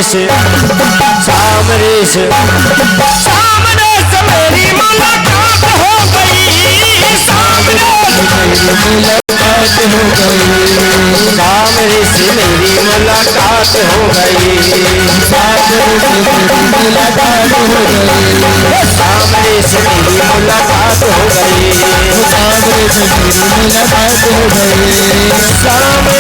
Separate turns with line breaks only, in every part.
से सामने से मेरी मुलाकात हो गई, सामने से मेरी मुलाकात हो गई, सामने से मेरी मुलाकात हो गई, सामने से मेरी मुलाकात हो गई, सामने से मेरी मुलाकात हो गई, सामने से मेरी मुलाकात हो गई, सामने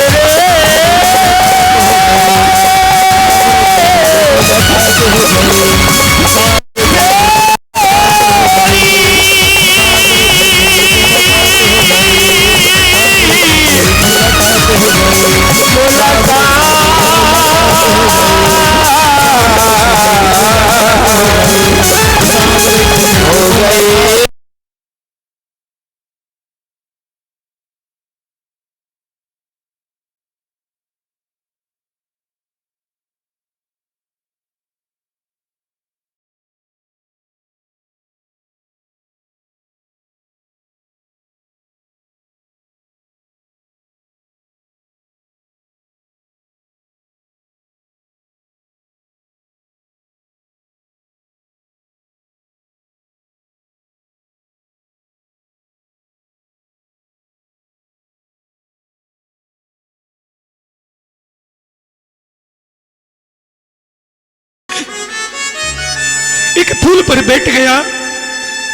एक फूल पर बैठ गया।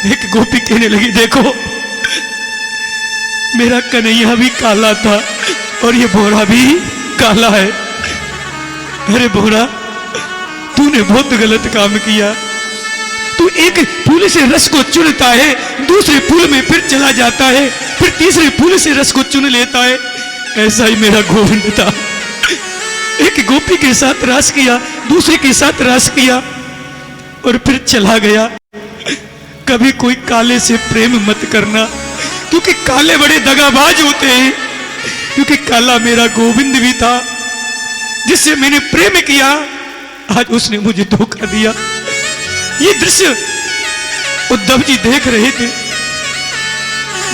एक गोपी कहने लगी, देखो मेरा कन्हैया भी काला था और ये भोरा भी काला है। अरे भोरा, तूने बहुत गलत काम किया। तू एक फूल से रस को चुनता है, दूसरे फूल में फिर चला जाता है, फिर तीसरे फूल से रस को चुन लेता है। ऐसा ही मेरा गोविंद था। एक गोपी के साथ रास किया, दूसरे के साथ रास किया और फिर चला गया। कभी कोई काले से प्रेम मत करना, क्योंकि काले बड़े दगाबाज होते हैं। क्योंकि काला मेरा गोविंद भी था, जिससे मैंने प्रेम किया, आज उसने मुझे धोखा दिया। ये दृश्य उद्धव जी देख रहे थे।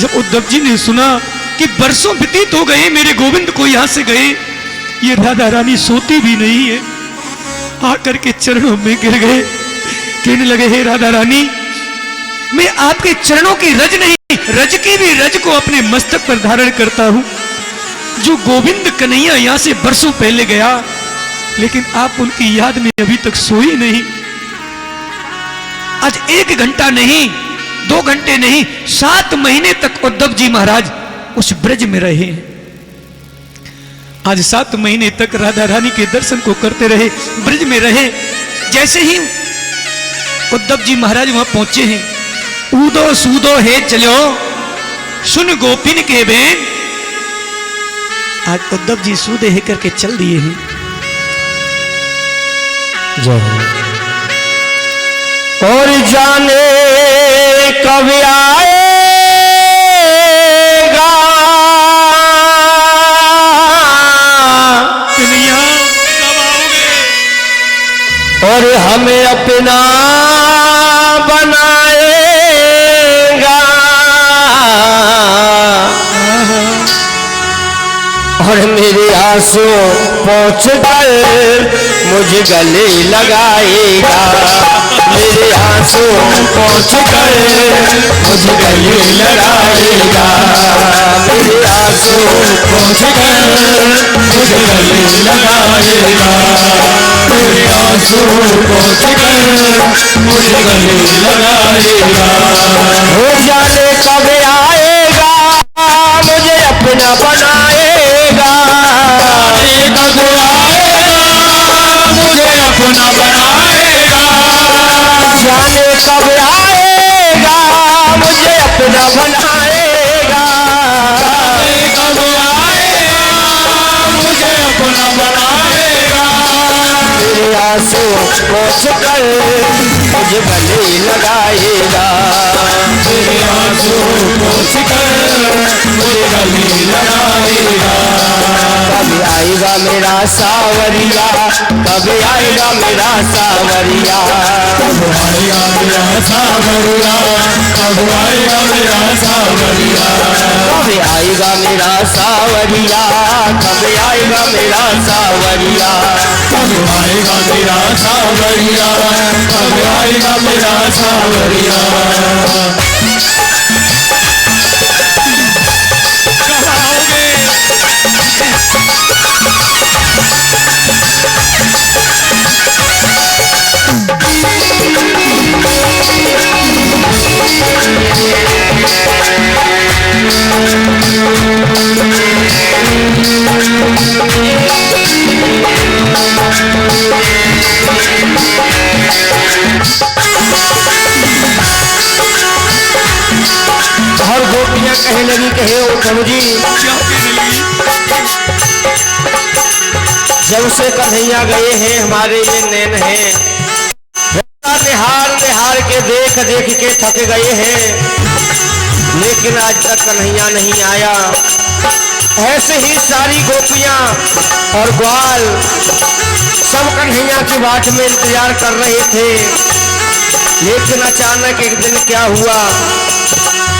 जब उद्धव जी ने सुना कि बरसों व्यतीत हो गए, मेरे गोविंद को यहां से गए, ये राधा रानी सोती भी नहीं है, आकर के चरणों में गिर गए। कहने लगे, हे राधा रानी, मैं आपके चरणों की रज नहीं, रज की भी रज को अपने मस्तक पर धारण करता हूं। जो गोविंद कन्हैया यहां से बरसों पहले गया, लेकिन आप उनकी याद में अभी तक सोई नहीं। आज 1 घंटा नहीं, 2 घंटे नहीं, 7 महीने तक उद्धव जी महाराज उस ब्रज में रहे। आज 7 महीने तक राधा रानी के दर्शन को करते रहे, ब्रज में रहे। जैसे ही उद्धव जी महाराज वहां पहुंचे हैं, ऊदो सूदो है चलो सुन गोपिन के बेन। आज उद्धव जी सूदे है करके चल दिए हैं।
और जाने कब आएगा
कन्हैया, कब आओगे?
और हमें अपना बनाएगा। और मेरे आंसू पहुँच कर मुझे गले लगाएगा। मेरे आंसू पहुँच कर मुझे गले लगाएगा। मेरे आंसू पहुँच कर मुझे गले लगाएगा। मेरे आंसू पहुँच कर मुझे गले लगाएगा। हो जाने कब आएगा, मुझे अपना बनाएगा। कब आएगा, मुझे अपना बनाएगा। जाने कब आएगा, मुझे अपना बनाएगा। कब आएगा, मुझे अपना बनाएगा। मेरे आंसू पोंछ कर मुझे गले लगाएगा। मेरे आंसू पोंछ कर मुझे गले लगाएगा। कब आएगा मेरा सावरिया, कब आएगा मेरा सावरिया। कब आएगा मेरा सावरिया, कब आएगा मेरा सावरिया। कब आएगा मेरा सावरिया, कब आएगा मेरा सावरिया,
कब आएगा मेरा सावरिया, कब आएगा मेरा सावरिया।
और गोपियां कहने लगी कि हे प्रभु जी,
क्या कहने लगी?
जब से कन्हैया गए हैं हमारे ये नैन हैं, निहार निहार के देख देख के थक गए हैं, लेकिन आज तक कन्हैया नहीं आया। ऐसे ही सारी गोपियां और ग्वाल सब कन्हैया की बाट में इंतजार कर रहे थे, लेकिन अचानक एक दिन क्या हुआ,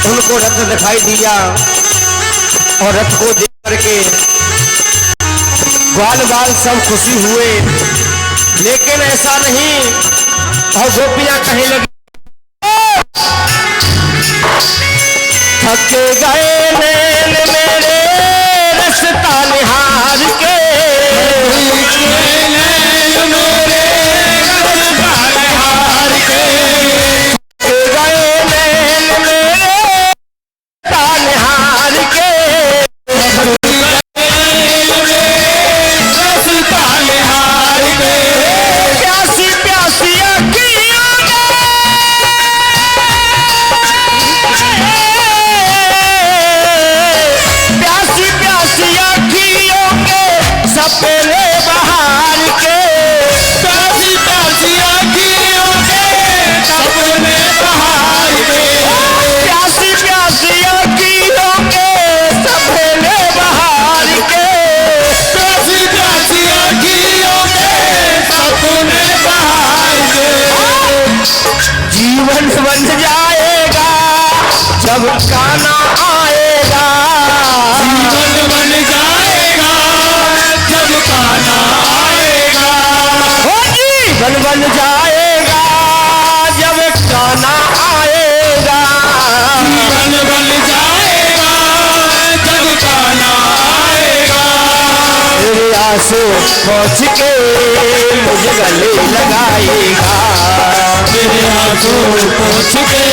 उनको रथ दिखाई दिया और रथ को देख करके ग्वाल बाल सब खुशी हुए, लेकिन ऐसा नहीं। और गोपियां कहने लगी थक गए नैन मेरे रास्ता निहार के, जीवन बन जाएगा जब कान्हा आएगा,
जीवन बन जाएगा जब कान्हा आएगा,
हो जीवन बन जाएगा जब कान्हा आएगा,
जीवन बन जाएगा जब कान्हा आएगा।
मेरे आंसू पहुँच के मुझे गले लगाएगा,
मेरे आंसू पोंछ के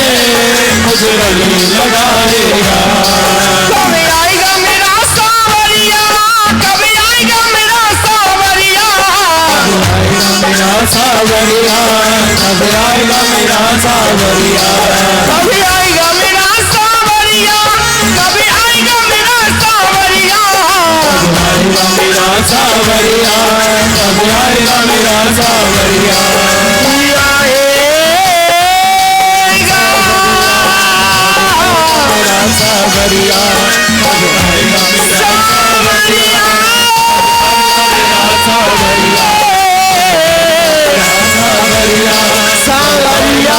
मुझे गले लगाएगा।
कब आएगा मेरा सावरिया, कब आएगा मेरा सावरिया,
मेरा सावरिया, कब आएगा मेरा सावरिया,
कब आएगा मेरा सावरिया, कब आएगा मेरा सावरिया,
आएगा मेरा सावरिया, कब आएगा मेरा सावरिया, मेरा सावरिया, कब आएगा मेरा सावरिया, मेरा सावरिया,
सावरिया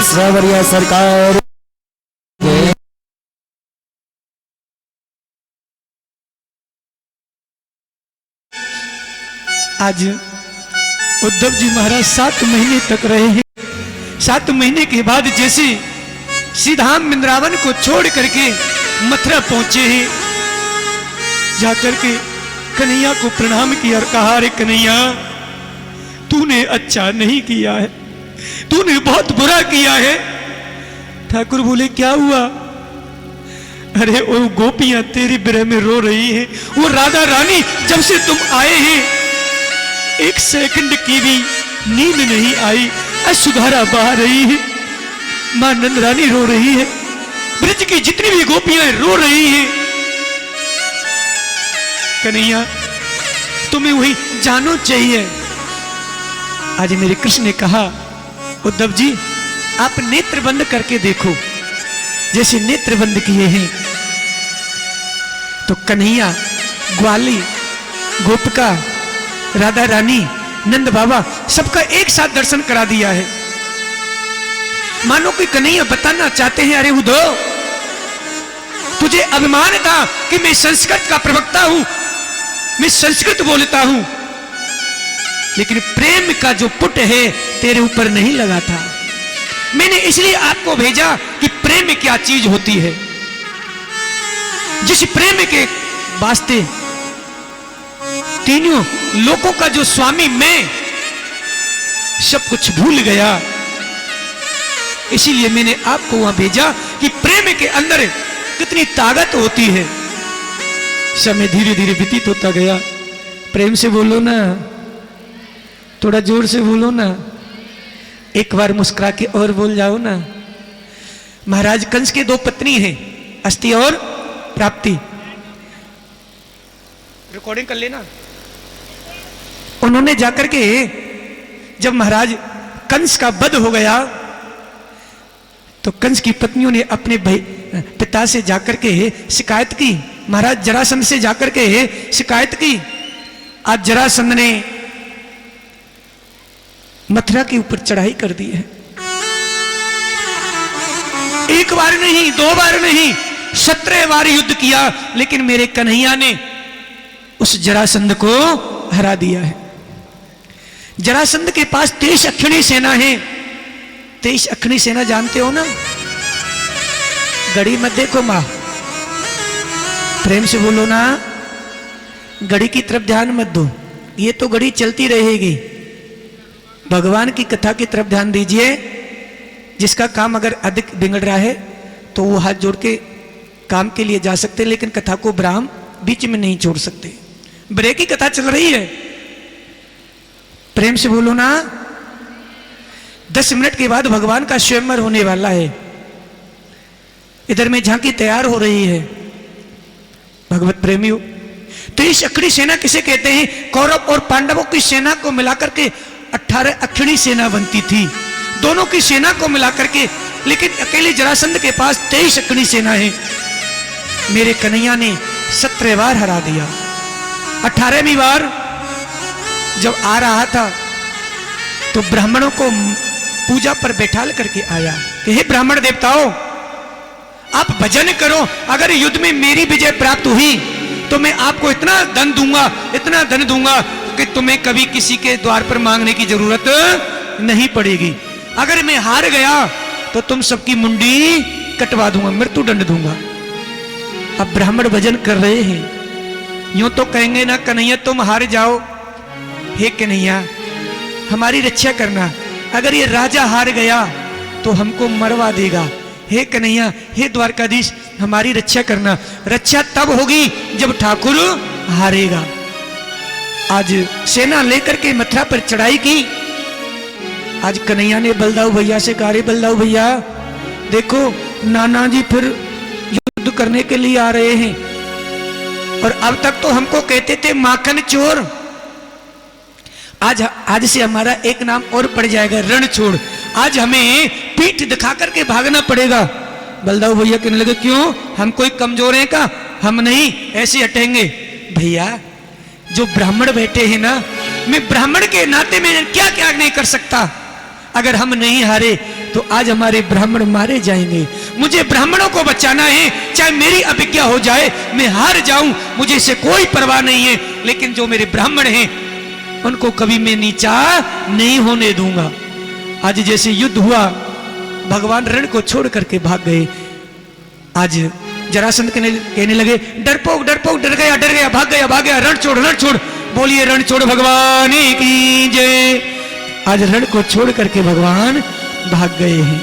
सावरिया सरकार
आज उद्धव जी महाराज 7 महीने तक रहे हैं। 7 महीने के बाद जैसे सीधाम वृंदावन को छोड़ करके मथुरा पहुंचे हैं, जाकर के कन्हैया को प्रणाम किया और कहा, अरे कन्हैया तूने अच्छा नहीं किया है, तूने बहुत बुरा किया है। ठाकुर बोले क्या हुआ? अरे वो गोपियां तेरी विरह में रो रही हैं, वो राधा रानी जब से तुम आए हैं 1 सेकंड की भी नींद नहीं आई, असुधारा बहा रही है। मां नंद रानी रो रही है, ब्रज की जितनी भी गोपियां रो रही हैं। कन्हैया तुम्हें वही जानो चाहिए, आज मेरे कृष्ण ने कहा, उद्धव जी आप नेत्र बंद करके देखो। जैसे नेत्र बंद किए हैं तो कन्हैया, ग्वाली, गोपिका, राधा रानी, नंद बाबा सबका एक साथ दर्शन करा दिया है। मानो कि कन्हैया बताना चाहते हैं, अरे उद्धव तुझे अभिमान था कि मैं संस्कृत का प्रवक्ता हूं, मैं संस्कृत बोलता हूं, लेकिन प्रेम का जो पुट है तेरे ऊपर नहीं लगा था। मैंने इसलिए आपको भेजा कि प्रेम क्या चीज होती है। जिस प्रेम के वास्ते तीनों लोगों का जो स्वामी मैं सब कुछ भूल गया, इसीलिए मैंने आपको वहां भेजा कि प्रेम के अंदर कितनी ताकत होती है। समय धीरे धीरे व्यतीत होता गया। प्रेम से बोलो ना, थोड़ा जोर से बोलो ना, एक बार मुस्कुरा के और बोल जाओ ना। महाराज कंस के दो पत्नी हैं, अस्ति और प्राप्ति। रिकॉर्डिंग कर लेना। उन्होंने जाकर के जब महाराज कंस का वध हो गया तो कंस की पत्नियों ने अपने पिता से जाकर के शिकायत की, महाराज जरासंध से जाकर के शिकायत की। आज जरासंध ने मथुरा के ऊपर चढ़ाई कर दी है। एक बार नहीं, दो बार नहीं, 17 बार युद्ध किया, लेकिन मेरे कन्हैया ने उस जरासंध को हरा दिया है। जरासंध के पास 23 अक्षणी सेना है। 23 अक्षणी सेना जानते हो ना? घड़ी मत देखो मां, प्रेम से बोलो ना, घड़ी की तरफ ध्यान मत दो, ये तो घड़ी चलती रहेगी। भगवान की कथा की तरफ ध्यान दीजिए। जिसका काम अगर अधिक बिगड़ रहा है तो वो हाथ जोड़ के काम के लिए जा सकते, लेकिन कथा को ब्राह्म बीच में नहीं छोड़ सकते। ब्रेक की कथा चल रही है, प्रेम से बोलो ना। 10 मिनट के बाद भगवान का स्वयंवर होने वाला है। इधर में झांकी तैयार हो रही है। भगवत प्रेमियों, तो इस अक्षणी सेना किसे कहते हैं? कौरव और पांडवों की सेना को मिलाकर के 18 अक्षणी सेना बनती थी, दोनों की सेना को मिलाकर के। लेकिन अकेले जरासंध के पास 23 अक्षणी सेना है। मेरे कन्हैया ने 17 बार हरा दिया। 18वीं बार जब आ रहा था तो ब्राह्मणों को पूजा पर बैठाल करके आया कि हे ब्राह्मण देवताओं, आप भजन करो, अगर युद्ध में मेरी विजय प्राप्त हुई तो मैं आपको इतना धन दूंगा, इतना धन दूंगा कि तुम्हें कभी किसी के द्वार पर मांगने की जरूरत नहीं पड़ेगी। अगर मैं हार गया तो तुम सबकी मुंडी कटवा दूंगा, मृत्यु दंड दूंगा। अब ब्राह्मण भजन कर रहे हैं, यूं तो कहेंगे ना कन्हैया तुम हार जाओ, हे कन्हैया हमारी रक्षा करना, अगर ये राजा हार गया तो हमको मरवा देगा। हे कन्हैया, हे द्वारकाधीश हमारी रक्षा करना। रक्षा तब होगी जब ठाकुर हारेगा। आज सेना लेकर के मथुरा पर चढ़ाई की। आज कन्हैया ने बलदाऊ भैया से कहा, बलदाऊ भैया देखो नाना जी फिर युद्ध करने के लिए आ रहे हैं, और अब तक तो हमको कहते थे माखन चोर, आज से हमारा एक नाम और पड़ जाएगा, रण छोड़। आज हमें पीठ दिखा करके भागना पड़ेगा। बलदाऊ भैया कहने लगे क्यों, हम कोई कमजोर हैं का? हम नहीं ऐसे हटेंगे। भैया जो ब्राह्मण बैठे हैं ना, मैं ब्राह्मण के नाते में क्या क्या नहीं कर सकता। अगर हम नहीं हारे तो आज हमारे ब्राह्मण मारे जाएंगे। मुझे ब्राह्मणों को बचाना है, चाहे मेरी अभिज्ञा हो जाए, मैं हार जाऊं, मुझे इससे कोई परवाह नहीं है, लेकिन जो मेरे ब्राह्मण हैं उनको कभी मैं नीचा नहीं होने दूंगा। आज जैसे युद्ध हुआ, भगवान रण को छोड़ करके भाग गए। आज जरासंध कहने लगे डरपोक डरपोक, डर गया, भाग गया, रण छोड़। बोलिए रण छोड़ भगवान की जय। आज रण को छोड़ करके भगवान भाग गए हैं।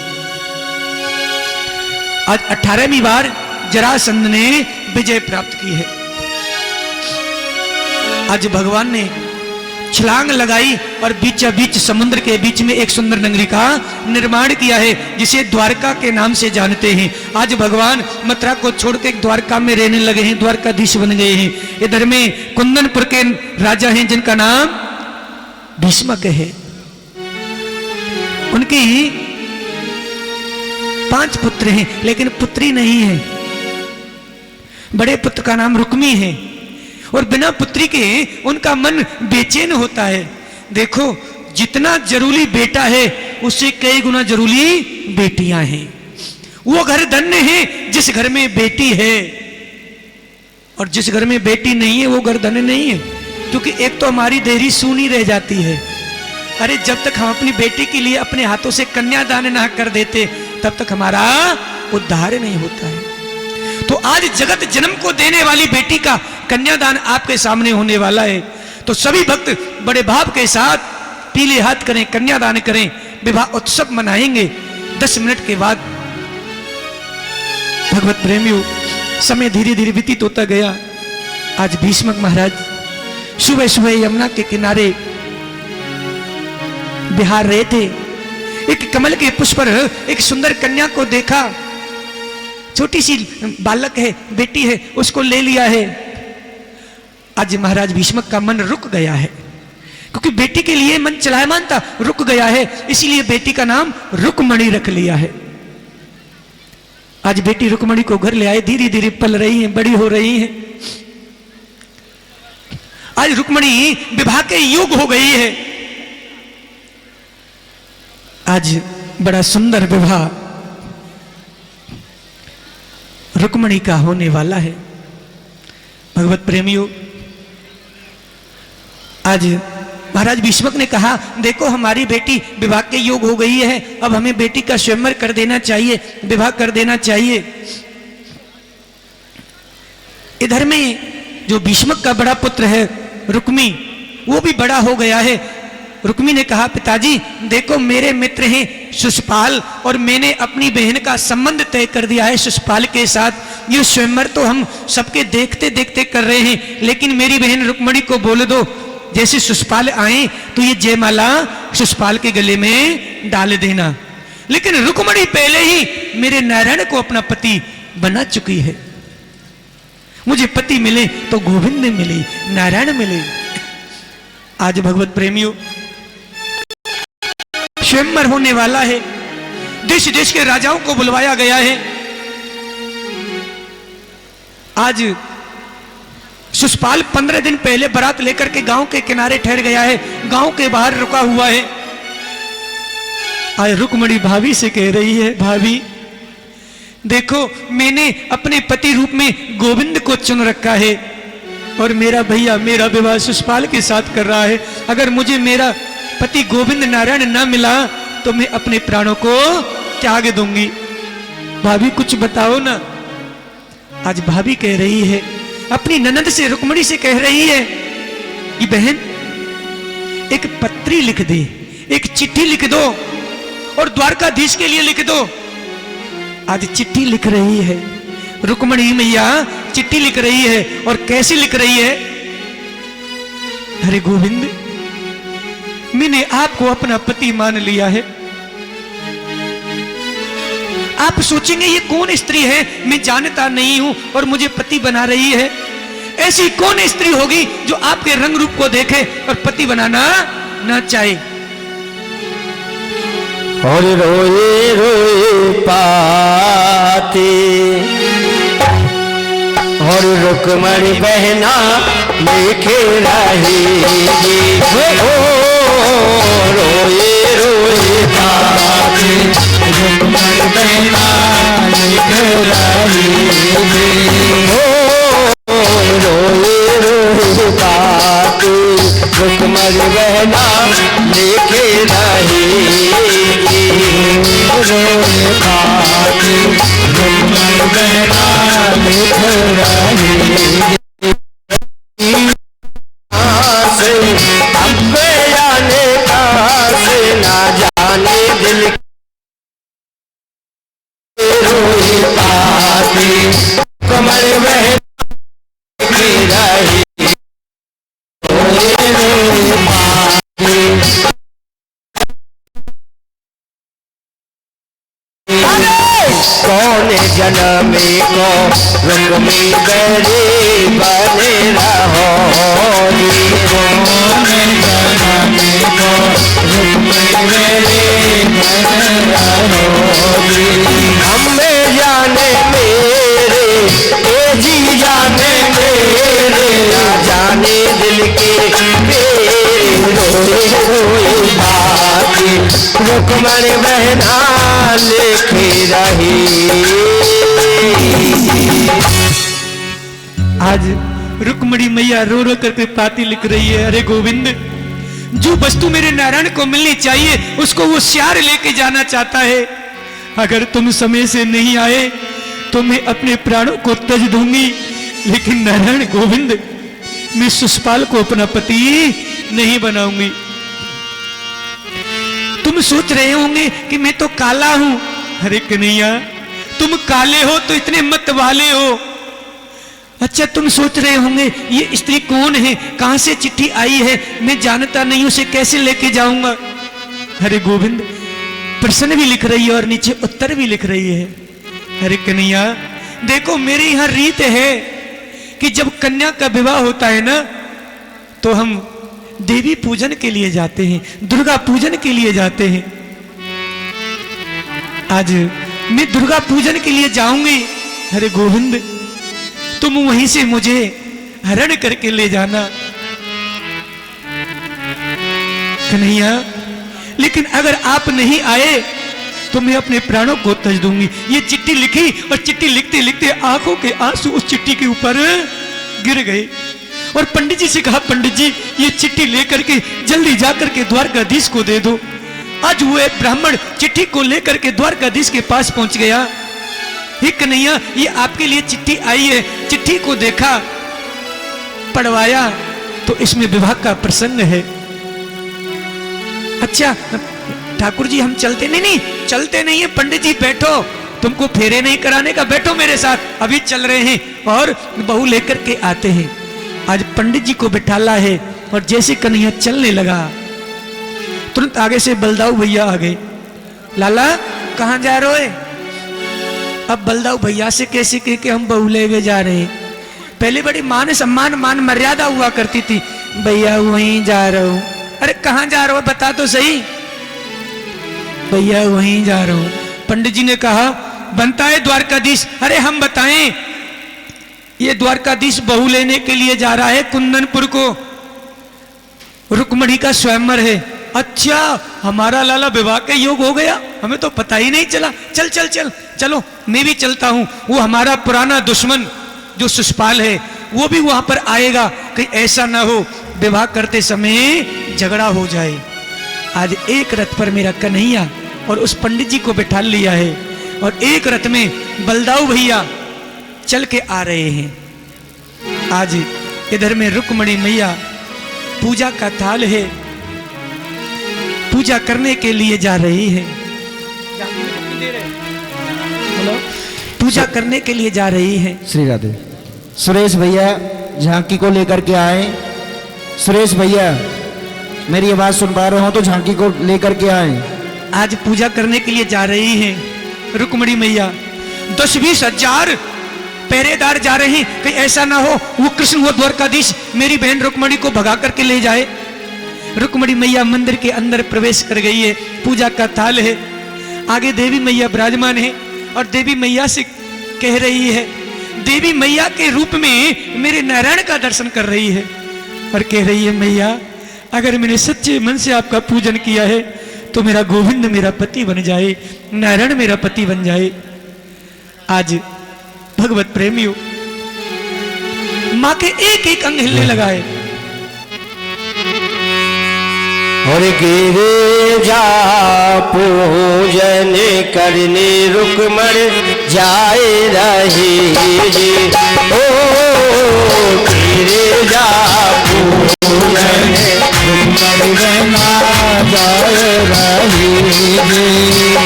आज 18वीं बार जरासंध ने विजय प्राप्त की है। आज भगवान ने छलांग लगाई और बीचों बीच समुद्र के बीच में एक सुंदर नगरी का निर्माण किया है, जिसे द्वारका के नाम से जानते हैं। आज भगवान मथुरा को छोड़ के द्वारका में रहने लगे हैं, द्वारकाधीश बन गए हैं। इधर में कुंदनपुर के राजा हैं जिनका नाम भीष्मक है। उनकी 5 पुत्र हैं लेकिन पुत्री नहीं है। बड़े पुत्र का नाम रुक्मी है और बिना पुत्री के उनका मन बेचैन होता है। देखो जितना जरूरी बेटा है उससे कई गुना जरूरी बेटियां हैं। वो घर धन्य है जिस घर में बेटी है, और जिस घर में बेटी नहीं है वो घर धन्य नहीं है, क्योंकि एक तो हमारी देहरी सूनी रह जाती है। अरे जब तक हम अपनी बेटी के लिए अपने हाथों से कन्यादान ना कर देते तब तक हमारा उद्धार नहीं होता है। तो आज जगत जन्म को देने वाली बेटी का कन्यादान आपके सामने होने वाला है। तो सभी भक्त बड़े भाव के साथ पीले हाथ करें, कन्यादान करें, विवाह उत्सव मनाएंगे। 10 मिनट के बाद भगवत प्रेमियों समय धीरे धीरे व्यतीत होता गया। आज भीष्मक महाराज सुबह सुबह यमुना के किनारे बिहार रहे थे। एक कमल के पुष्प पर एक सुंदर कन्या को देखा। छोटी सी बालक है, बेटी है, उसको ले लिया है। आज महाराज भीष्मक का मन रुक गया है, क्योंकि बेटी के लिए मन चलायमान था, रुक गया है, इसीलिए बेटी का नाम रुक्मणी रख लिया है। आज बेटी रुक्मणी को घर ले आए, धीरे धीरे पल रही हैं, बड़ी हो रही हैं। आज रुक्मणी विवाह के युग हो गई है। आज बड़ा सुंदर विवाह रुक्मणी का होने वाला है। भगवत प्रेमियों आज महाराज भीष्मक ने कहा, देखो हमारी बेटी विवाह के योग हो गई है, अब हमें बेटी का स्वयंवर कर देना चाहिए, विवाह कर देना चाहिए। इधर में जो भीष्मक का बड़ा पुत्र है रुक्मी, वो भी बड़ा हो गया है। रुक्मी ने कहा, पिताजी देखो मेरे मित्र हैं शिशुपाल, और मैंने अपनी बहन का संबंध तय कर दिया है शिशुपाल के साथ। ये स्वयंवर तो हम सबके देखते देखते कर रहे हैं, लेकिन मेरी बहन रुक्मणी को बोल दो जैसे शिशुपाल आए तो ये जयमाला शिशुपाल के गले में डाल देना। लेकिन रुक्मणी पहले ही मेरे नारायण को अपना पति बना चुकी है। मुझे पति मिले तो गोविंद मिले, नारायण मिले। आज भगवत प्रेमियों स्वयंवर होने वाला है। देश देश के राजाओं को बुलवाया गया है। आज शिशुपाल 15 दिन पहले बारात लेकर के गांव के किनारे ठहर गया है, गांव के बाहर रुका हुआ है। आज रुक्मणी भाभी से कह रही है, भाभी देखो मैंने अपने पति रूप में गोविंद को चुन रखा है, और मेरा भैया मेरा विवाह शिशुपाल के साथ कर रहा है। अगर मुझे मेरा पति गोविंद नारायण न मिला तो मैं अपने प्राणों को त्याग दूंगी। भाभी कुछ बताओ ना। आज भाभी कह रही है, अपनी ननद से रुक्मणी से कह रही है कि बहन एक पत्री लिख दे, एक चिट्ठी लिख दो और द्वारकाधीश के लिए लिख दो। आज चिट्ठी लिख रही है रुक्मणी मैया, चिट्ठी लिख रही है, और कैसी लिख रही है, अरे गोविंद मैंने आपको अपना पति मान लिया है। आप सोचेंगे ये कौन स्त्री है, मैं जानता नहीं हूं और मुझे पति बना रही है। ऐसी कौन स्त्री होगी जो आपके रंग रूप को देखे और पति बनाना ना चाहे।
और रोए रोए पाती और रुक्मणी बहना लिखे रहेगी। रोए रोए पाती रुक्मणी बहना लिखे रहेगी। रोए रोए पाती रुक्मणी बहना लिखे रहेगी। रोए पाती रुक्मणी बहना लिखे रहेगी। अब जाने कहाँ से ना जाने दिल रोई पाती रुक्मणी बहना लिखे रहेगी। रोए रोए पाती कौन जन्म को रुक्मी बैरी बने रहो। कौन जन्म को रुक्मी बैरी हमें जाने मेरे ए जी जाने मेरे जाने दिल के मेरे रोए रोए बाकी रुकमण बहना लिखे रही।
आज रुक्मणी मैया रो रो करके पाती लिख रही है, अरे गोविंद, जो वस्तु मेरे नारायण को मिलनी चाहिए उसको वो श्यार लेके जाना चाहता है। अगर तुम समय से नहीं आए तो मैं अपने प्राणों को त्यज दूंगी, लेकिन नारायण गोविंद, मैं सुषपाल को अपना पति नहीं बनाऊंगी। तुम सोच रहे होंगे कि मैं तो काला हूं। अरे कन्हैया, तुम काले हो तो इतने मत वाले हो। अच्छा, तुम सोच रहे होंगे ये स्त्री कौन है, कहां से चिट्ठी आई है, मैं जानता नहीं, उसे कैसे लेके जाऊंगा। अरे गोविंद, प्रश्न भी लिख रही है और नीचे उत्तर भी लिख रही है। अरे कन्हैया, देखो मेरे यहां रीत है कि जब कन्या का विवाह होता है ना, तो हम देवी पूजन के लिए जाते हैं, दुर्गा पूजन के लिए जाते हैं। आज मैं दुर्गा पूजन के लिए जाऊंगी। अरे गोविंद, तुम वहीं से मुझे हरण करके ले जाना। कन्हैया, लेकिन अगर आप नहीं आए तो मैं अपने प्राणों को त्यज दूंगी। ये चिट्ठी लिखी और चिट्ठी लिखते लिखते आंखों के आंसू उस चिट्ठी के ऊपर गिर गए और पंडित जी से कहा, पंडित जी, ये चिट्ठी लेकर के जल्दी जाकर के द्वारकाधीश को दे दो। आज वो ब्राह्मण चिट्ठी को लेकर के द्वारकाधीश के पास पहुंच गया। हे कन्हैया, ये आपके लिए चिट्ठी आई है। चिट्ठी को देखा, पढ़वाया तो इसमें विवाह का प्रसंग है। अच्छा ठाकुर जी, हम चलते नहीं, चलते नहीं है। पंडित जी बैठो, तुमको फेरे नहीं कराने का, बैठो मेरे साथ, अभी चल रहे हैं और बहू लेकर के आते हैं। आज पंडित जी को बिठाला है और जैसे कन्हैया चलने लगा, तुरंत आगे से बलदाऊ भैया आ गए। लाला, कहां जा रहे हो? अब बलदाऊ भैया से कैसे कह के हम बहू लेवे जा रहे हैं। पहले बड़ी मान सम्मान, मान मर्यादा हुआ करती थी, भैया वहीं जा रहा हूं। अरे कहां जा रहा हो, बता तो सही। भैया वहीं जा रहा हूं। पंडित जी ने कहा, बनता है द्वारकाधीश। अरे हम बताएं, ये द्वारकाधीश बहू लेने के लिए जा रहा है कुंदनपुर को, रुक्मणी का स्वयंवर है। अच्छा, हमारा लाला विवाह के योग हो गया, हमें तो पता ही नहीं चला। चल चल चल, चलो मैं भी चलता हूं। वो हमारा पुराना दुश्मन जो सुषपाल है वो भी वहां पर आएगा, कहीं ऐसा ना हो विवाह करते समय झगड़ा हो जाए। आज एक रथ पर मेरा कन्हैया और उस पंडित जी को बैठा लिया है और एक रथ में बलदाऊ भैया चल के आ रहे हैं। आज इधर में रुक्मणी मैया पूजा का थाल है, पूजा करने के लिए जा रही है। हेलो, पूजा करने के लिए जा रही है।
श्री राधे। सुरेश भैया झांकी को लेकर के आए। सुरेश भैया, मेरी आवाज सुन पा रहे हो तो झांकी को लेकर के आए।
आज पूजा करने के लिए जा रही हैं रुक्मणी मैया। 10-20 हजार पहरेदार जा रहे हैं, कहीं ऐसा ना हो वो कृष्ण वो द्वारकाधीश मेरी बहन रुक्मणी को भगा करके ले जाए। रुक्मणी मैया मंदिर के अंदर प्रवेश कर गई है, पूजा का थाल है, आगे देवी मैया विराजमान है और देवी मैया से कह रही है, देवी मैया के रूप में मेरे नारायण का दर्शन कर रही है और कह रही है, मैया अगर मैंने सच्चे मन से आपका पूजन किया है तो मेरा गोविंद मेरा पति बन जाए, नारायण मेरा पति बन जाए। आज भगवत प्रेमियों, मां के एक एक अंग हिलने लगा है।
और गिरिजा पूजन करने रुक्मण जाए रही जी। ओ गिरिजा पूजन
रुक्मण जाए रही जी।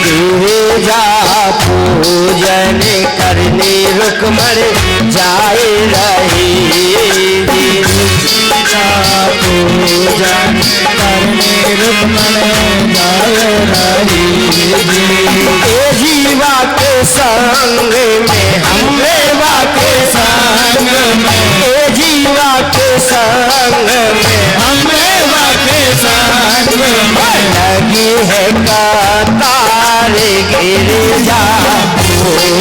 गिरिजा पूजन करने रुक्मण जाए रही जी।
पूजन करने रुक्मण जाए रही जी।
जीवा के संग में हमरेवा के संग में, जीवा के संग में
हमरेवा के संग में
लगी है कात रे गिरे जा पूजन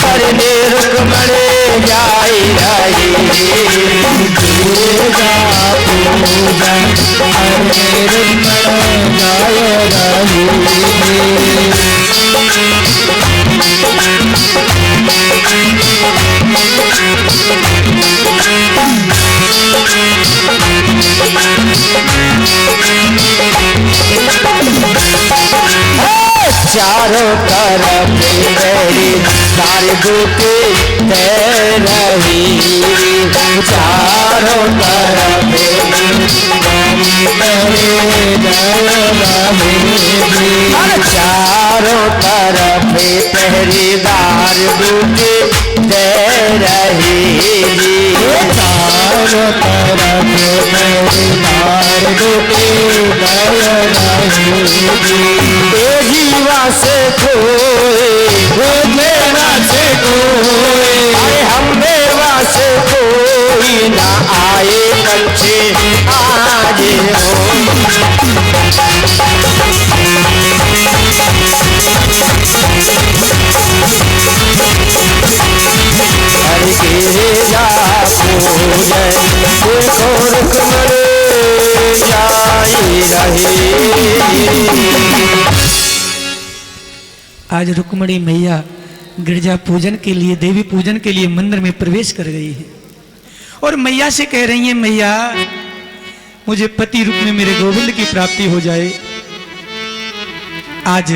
करने रुक्मणी जाई रही गिरे जा पूजन करने रुक्मणी जाई रही। चारों तरफ मेरी सारी दुखी दे रही चारों तरफ चारों तरफ पहरेदार दुखी दे रही चारों तरफ पहरेदार दुखी दे रही जीवा से कोई मेरा से कोई हम मेवा से कोई ना आए कंचे आज हर गिरे जा पूजन देखो रुक्मणी जाई रही।
आज रुक्मणी मैया गिरजा पूजन के लिए देवी पूजन के लिए मंदिर में प्रवेश कर गई है और मैया से कह रही है मैया मुझे पति रूप में मेरे गोविंद की प्राप्ति हो जाए। आज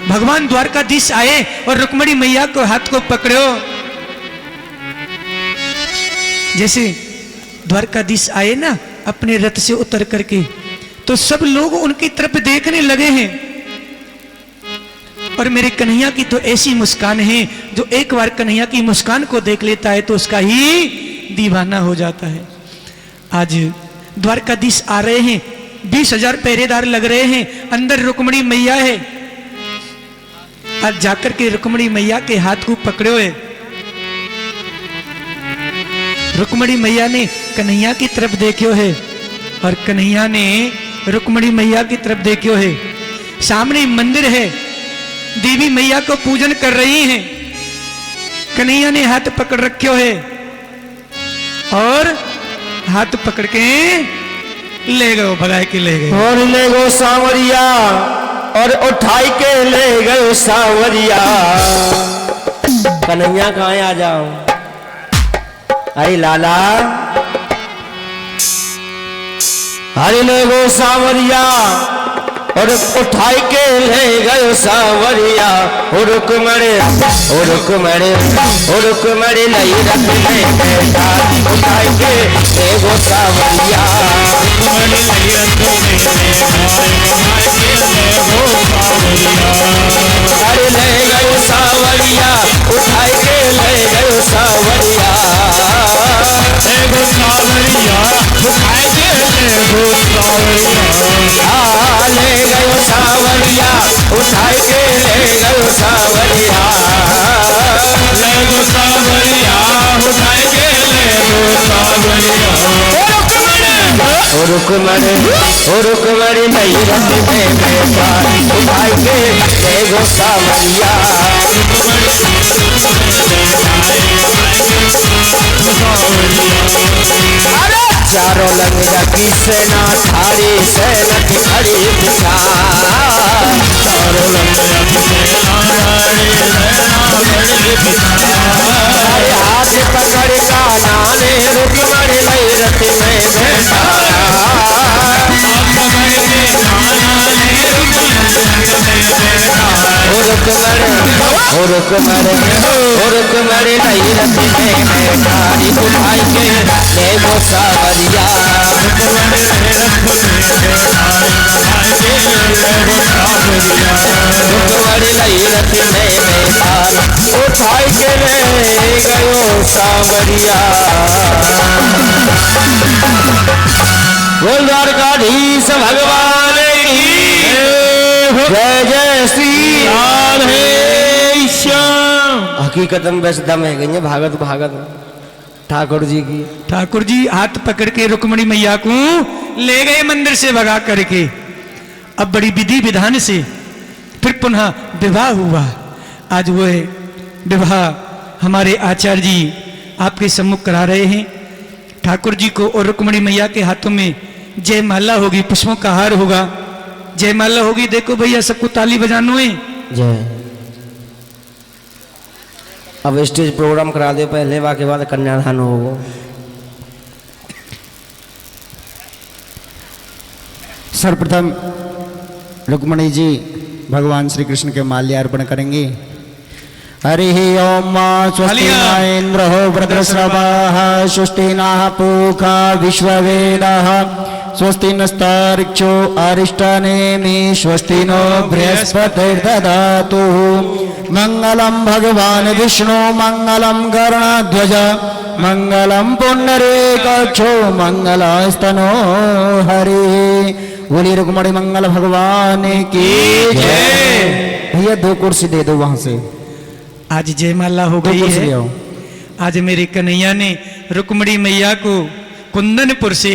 भगवान द्वारकाधीश आए और रुक्मणी मैया को हाथ को पकड़ो। जैसे द्वारकाधीश आए ना अपने रथ से उतर करके तो सब लोग उनकी तरफ देखने लगे हैं और मेरे कन्हैया की तो ऐसी मुस्कान है जो एक बार कन्हैया की मुस्कान को देख लेता है तो उसका ही दीवाना हो जाता है। आज द्वारकाधीश आ रहे हैं 20,000 पहरेदार लग रहे हैं अंदर रुक्मणी मैया है। आज जाकर के रुक्मणी मैया के हाथ को पकड़ो है। रुक्मणी मैया ने कन्हैया की तरफ देखो है और कन्हैया ने रुक्मणी मैया की तरफ देखो है। सामने मंदिर है देवी मैया को पूजन कर रही हैं। कन्हैया ने हाथ पकड़ रखो है और हाथ पकड़ के ले गए भगाए के ले गए
और ले गो सांवरिया और उठाई के ले गए सांवरिया। कन्हैया कहाँ आ जाओ अरे लाला अरे ले गो सांवरिया और उठाई के ले गए सांवरिया रुक्मणी नहीं रख ले बेटा उठाई के ले गो सांवरिया अरे ले गए सांवरिया उठाई के ले गए सांवरिया उठाई के ले गयो सांवरिया उठाई के ले गयो सांवरिया उठाई के ले रुक्मणी नहीं रख में बेटा उठाई के ले गो सांवरिया चारों लंग की सेना थारी सेना की खड़ी दिखा चारों लंग की सेना अरे हाथ पकड़ का नाने रुक्मणी नहीं रथ में बैठा रुक्मणी नहीं रथ में बैठा उठाई के ले गो सांवरिया रुक्मणी नहीं रथ में बैठा उठाई के ले गयो सांवरिया। बोल द्वारकाधीश भगवान की जय जय श्री राधे श्याम। हकीकत में बस दम है गई भागत भागत ठाकुर जी की।
ठाकुर जी हाथ पकड़ के रुक्मणी मैया को ले गए मंदिर से भगा करके। अब बड़ी विधि विधान से फिर पुनः विवाह हुआ। आज वो विवाह हमारे आचार्य जी आपके सम्मुख करा रहे हैं। ठाकुर जी को और रुक्मणी मैया के हाथों में जयमाला होगी, पुष्पों का हार होगा, जयमाला होगी। देखो भैया सबको ताली बजानो है।
जय। अब स्टेज प्रोग्राम करा दे पहले, के बाद कन्यादान होगा।
सर्वप्रथम रुक्मणी जी भगवान श्री कृष्ण के माल्यार्पण करेंगे। हरि ओम स्वस्ति न इंद्रो वृत्रश्रवाः स्वस्ति नः पूषा विश्ववेदाः स्वस्ति नस्तार्क्ष्यो अरिष्टनेमि स्वस्ति नो बृहस्पतिर्दधातु। मंगलम भगवान विष्णु मंगलम गरुड़ध्वज मंगलम पुंडरीकाक्षो मंगलास्तनो हरि। बोली रुक्मणी मंगल भगवान की जय। भैया 2 कुर्सी दे दो वहां से।
आज जयमाला हो गई है। आज मेरे कन्हैया ने रुक्मणी मैया को कुंदनपुर से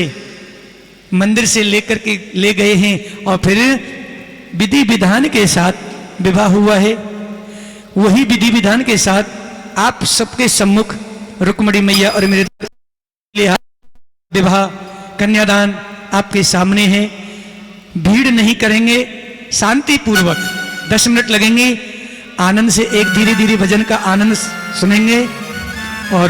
मंदिर से लेकर के ले गए हैं और फिर विधि विधान के साथ विवाह हुआ है। वही विधि विधान के साथ आप सबके सम्मुख रुक्मणी मैया और मेरे विवाह कन्यादान आपके सामने है। भीड़ नहीं करेंगे, शांति पूर्वक 10 मिनट लगेंगे। आनंद से एक धीरे धीरे भजन का आनंद सुनेंगे और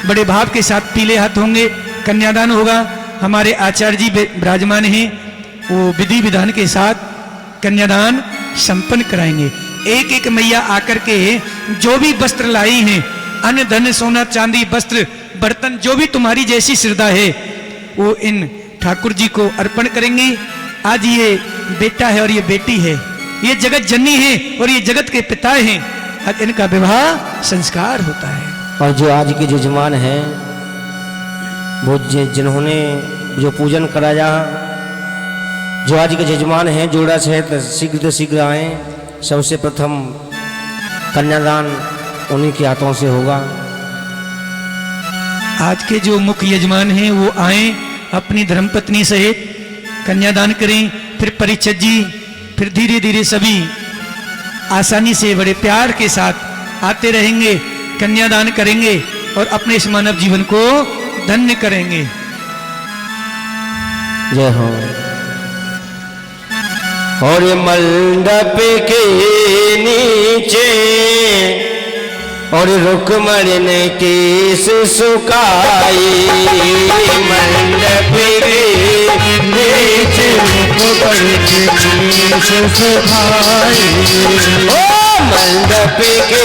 बड़े भाव के साथ पीले हाथ होंगे। कन्यादान होगा। हमारे आचार्य जी विराजमान हैं, वो विधि विधान के साथ कन्यादान संपन्न कराएंगे। एक एक मैया आकर के जो भी वस्त्र लाई हैं, अन्न धन सोना चांदी वस्त्र बर्तन, जो भी तुम्हारी जैसी श्रद्धा है वो इन ठाकुर जी को अर्पण करेंगे। आज ये बेटा है और ये बेटी है, ये जगत जननी है और ये जगत के पिता हैं। आज इनका विवाह संस्कार होता है।
और जो आज के जजमान हैं वो जिन्होंने जो पूजन कराया, जो आज के जजमान हैं जोड़ा सहित शीघ्र से शीघ्र आए। सबसे प्रथम कन्यादान उन्हीं के हाथों से होगा।
आज के जो मुख्य यजमान हैं वो आए, अपनी धर्मपत्नी सहित कन्यादान करें। फिर परिचय जी, फिर धीरे धीरे सभी आसानी से बड़े प्यार के साथ आते रहेंगे, कन्यादान करेंगे और अपने इस मानव जीवन को धन्य करेंगे।
जय हो। और मंडप के नीचे और रुक्मणी ने केस सुकाई। मंडप के नीचे रुक्मणी ने केस सुकाई। ओ मंडप के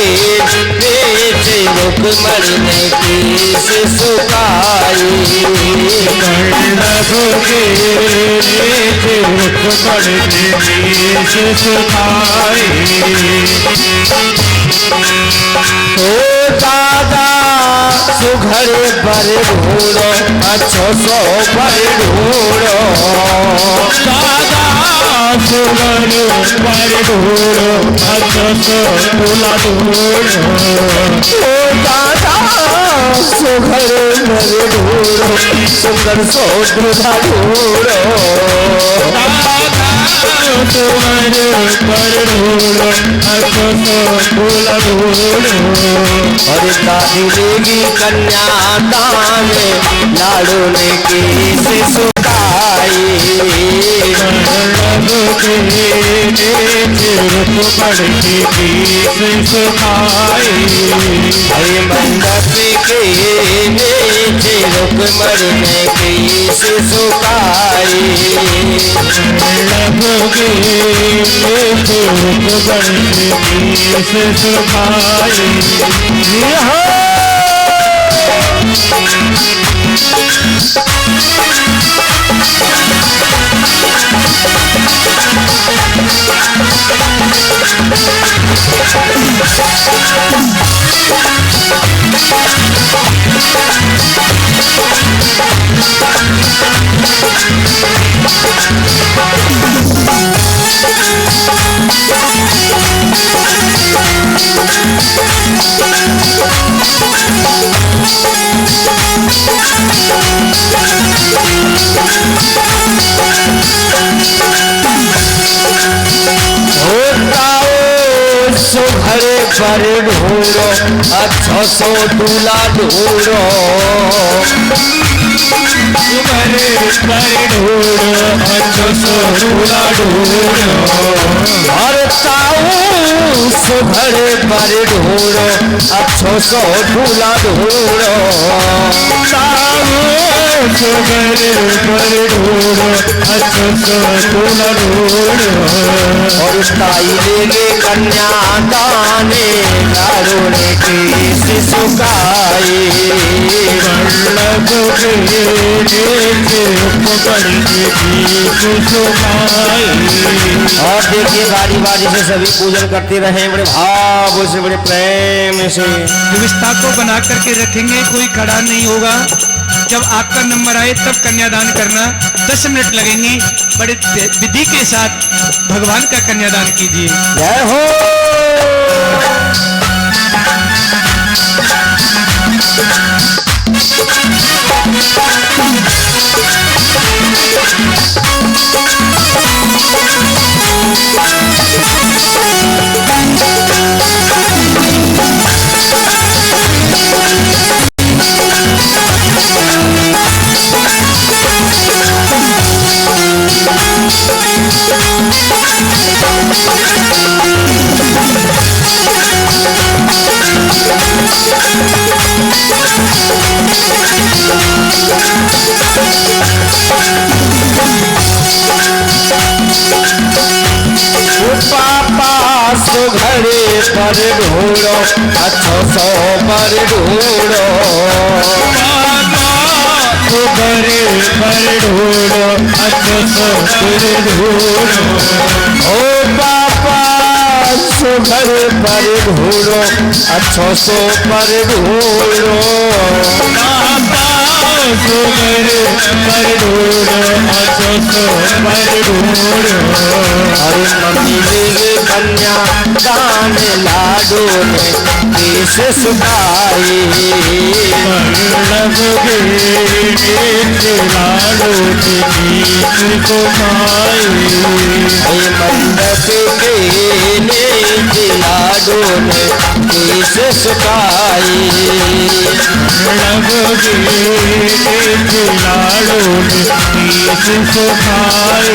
नीचे रुक्मणी ने केस सुकाई। मंडप के नीचे रुक्मणी ने केस सुकाई। ओ दादा सुघर पर ढूंढो, अच्छो सो पर ढूंढो। दादा सुघर पर ढूंढो, अच्छो सो तुला ढूंढो। ओ दादा सुघर पर ढूंढो, सुघर सो तुला ढूंढो। दादा सुघर पर ढूंढो, अच्छो सो तुला ढूंढो। और दादी देगी कन्यादान लाडू ने केस सुकाई। मंडप के नीचे रुक्मणी ने केस सुकाई। मंडप के नीचे रुक्मणी ने केस सुकाई। मंडप के नीचे रुक्मणी ने केस सुकाई। पर ढूंढो, अच्छा सो दूल्हा ढूंढो।
सुघरे पर ढूंढो, अच्छा सो दूल्हा ढूंढो।
और ताऊ सुघरे पर ढूंढो, अच्छो सो दूल्हा ढूंढो।
सुघरे पर ढूंढो, अच्छा सो दूल्हा ढूंढो।
और ताई लेगे कन्या दाने, लाड़ो ने केस सुखाए।
वल्लभ के नीचे पकड़ के केस सुखाए।
और देखिए बारी बारी से सभी पूजन करते रहे, बड़े भाव से, बड़े प्रेम से।
व्यवस्था को बना करके रखेंगे, कोई खड़ा नहीं होगा। जब आपका नंबर आए तब कन्यादान करना। 10 मिनट लगेंगे। बड़े विधि के साथ भगवान का कन्यादान कीजिए।
जय हो। पापा सुघरे पर ढूंढो, अच्छो सो पर ढूंढो।
सुघरे पर ढूंढो, अच्छा सो पर ढूंढो।
ओ पापा सुघरे पर ढूंढो, अच्छो सो पर ढूंढो।
सुघरे पर ढूंढो, अच्छा सो पर ढूंढो।
अरे मम्मी लेगे कन्या दान, लाडो ने केस सुखाए।
वल्लभ के नीचे लाडो ने केस सुखाए।
मंडप के नीचे लाडो ने केस सुखाए।
वल्लभ के नीचे लाडो ने केस सुखाए।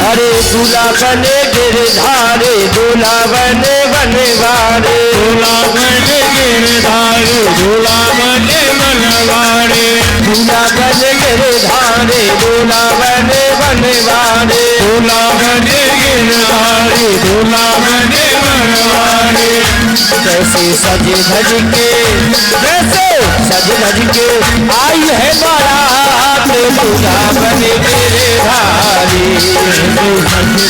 अरे दूल्हा बने गिरधारे, दूल्हा बने बनवारे।
दूल्हा बने गिरधारे, दूल्हा बने बनवारे।
दूल्हा बने गिरधारे, दूल्हा बने बनवारे।
दूल्हा बने गिरधारे, दूल्हा बने बनवारे।
कैसे सज धज के, कैसे सज धज के आई है बारात, दूल्हा बने गिरधारी।
सज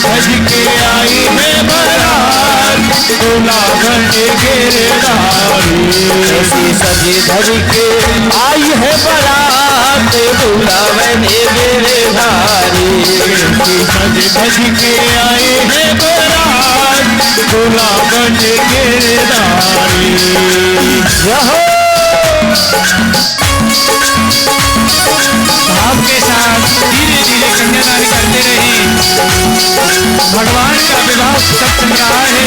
धज के आई है बारात, दूल्हा बने गिरधारी।
कैसे सज धज के आई है बारात, दूल्हा बने गिरधारी।
सज धज के आई है बारात, दूल्हा बने गिरधारी। भाव के साथ धीरे धीरे कन्यादान करते रहे। भगवान का विवाह सब चल रहा है।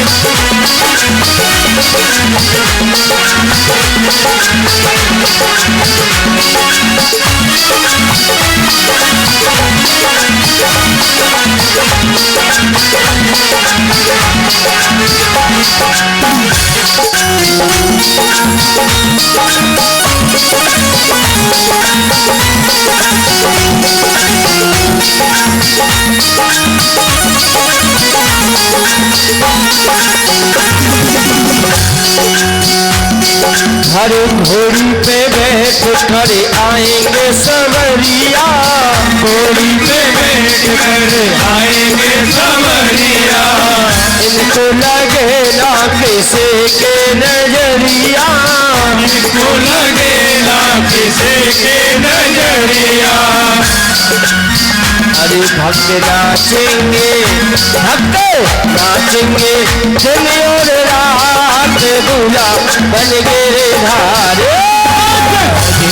हर घोड़ी पे बैठ कर आएंगे सवरिया,
घोड़ी पे बैठ कर आएंगे सवरिया।
इनको लगेगा किसे के नजरिया,
इनको लगेगा किसे के नजरिया।
अरे मेरे भक्त नाचेंगे, भक्त नाचेंगे दिन और रात, दूल्हा बन गिरधारी।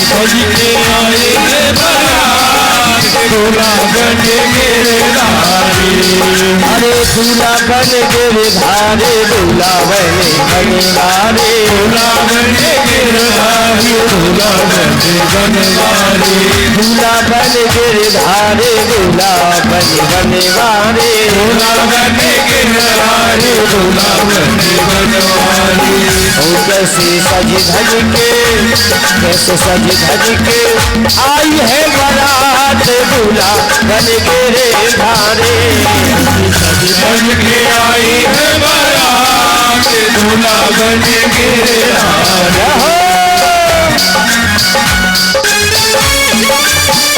सज के आएंगे बारात, दूल्हा बन गिरधारी।
अरे दूल्हा बन गिरधारी, दूल्हा बन बनवारी,
दूल्हा बन गिरधारी, दूल्हा बन बनवारी।
दूल्हा बन गिरधारी, दूल्हा बन बनवारी,
दूल्हा बन गिरधारी, दूल्हा बन बनवारी।
ओ कैसे सज धज के, कैसे सज धज के आई है बारात, दूल्हा बन गिरधारी।
सज धज के आई है बारात, दूल्हा बन गिरधारी। जय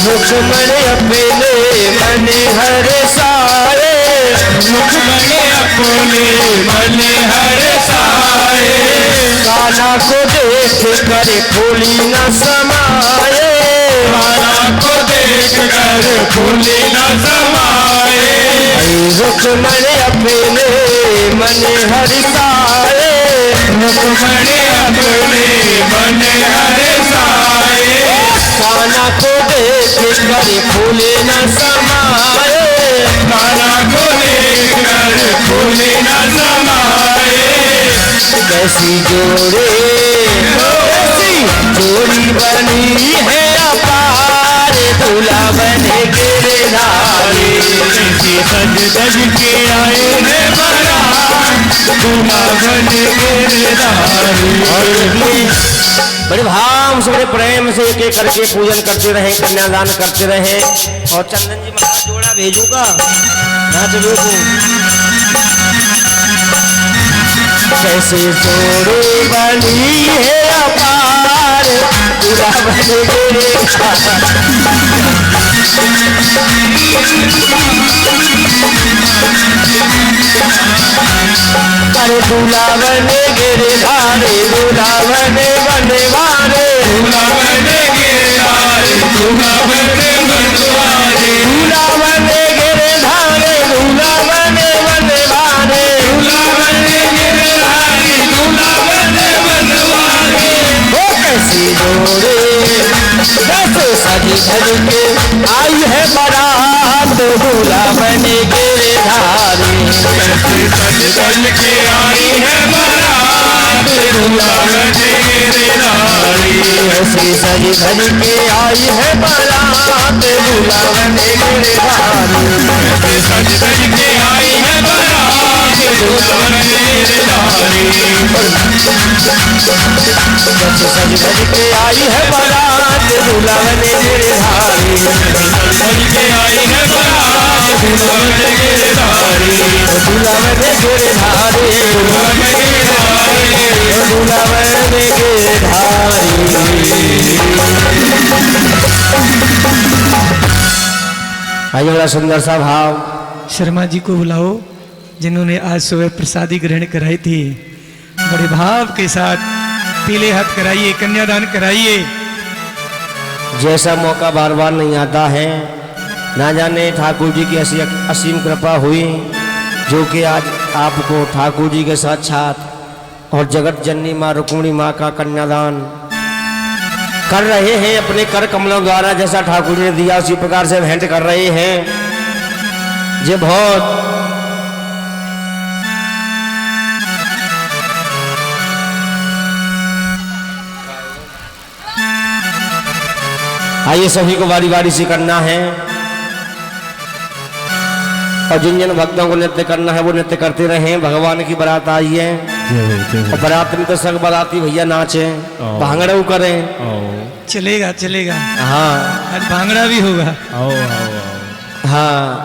रुक्मण अपने मन हर साए,
रुक्मण अपने मन हर साए।
कान्हा को देख कर फूली न समाए,
कान्हा को देख कर फूली न समाए।
रुक्मण अपने मन हर साए,
रुक्मण अपने मन हर साए।
कान्हा को देख कर फूले न समाए,
कान्हा को देख कर फूली न समाए।
कैसी जोड़ी, कैसी जोड़ी बनी है अपार, दूल्हा बन गिरधारी।
कैसी सज धज के आए हैं बारात, दूल्हा बन गिरधारी।
बड़े भाव से बड़े प्रेम से एक एक करके पूजन करते रहे, कन्यादान करते रहे। और चंदन जी महाराज जोड़ा भेजूंगा ना, चलो कैसे जोड़ी बनी है अपार, दूल्हा बन गिरधारी। अरे दूल्हा बन गिरधारी, दूल्हा बन बनवारे,
दूल्हा बन गिरधारी, दूल्हा बन बनवारी।
दूल्हा बन गिरधारी, दूल्हा बन बनवारे,
दूल्हा बन गिरधारी, दूल्हा बन बनवारी।
वो कैसी जोड़ी, कैसे सज धज के आई है बारात, दूल्हा बन गिरधारी।
कैसे सज धज के आई है बारात, दूल्हा बन गिरधारी।
कैसे सज धज के आई है बारात, दूल्हा बन गिरधारी।
कैसे सज धज के आई है बारात, दूल्हा बन गिरधारी।
कैसे सज धज के आई है बारात, दूल्हा बन गिरधारी।
सज के आई है बारात, दूल्हा बन गिरधारी।
दूल्हा बन गिरधारी,
दूल्हा बन गिरधारी।
दूल्हा बन गिरधारी। आइए बड़ा सुंदर सा भाव।
शर्मा जी को बुलाओ, जिन्होंने आज सुबह प्रसादी ग्रहण कराई थी। बड़े भाव के साथ पीले हाथ कराइए, कन्यादान कराइए।
जैसा मौका बार बार नहीं आता है, ना जाने ठाकुर जी की ऐसी असीम कृपा हुई जो कि आज आपको ठाकुर जी के साक्षात और जगत जननी माँ रुक्मिणी माँ का कन्यादान कर रहे हैं अपने कर कमलों द्वारा। जैसा ठाकुर जी ने दिया उसी प्रकार से भेंट कर रहे हैं। ये बहुत आइए सभी को बारी बारी से करना है, और जिन जिन भक्तों को नृत्य करना है वो नृत्य करते रहें। भगवान की बारात आई है। और बारात में तो सब बाराती भैया नाचे भांगड़ा करें।
चलेगा चलेगा,
हाँ
आज भांगड़ा भी होगा।
हाँ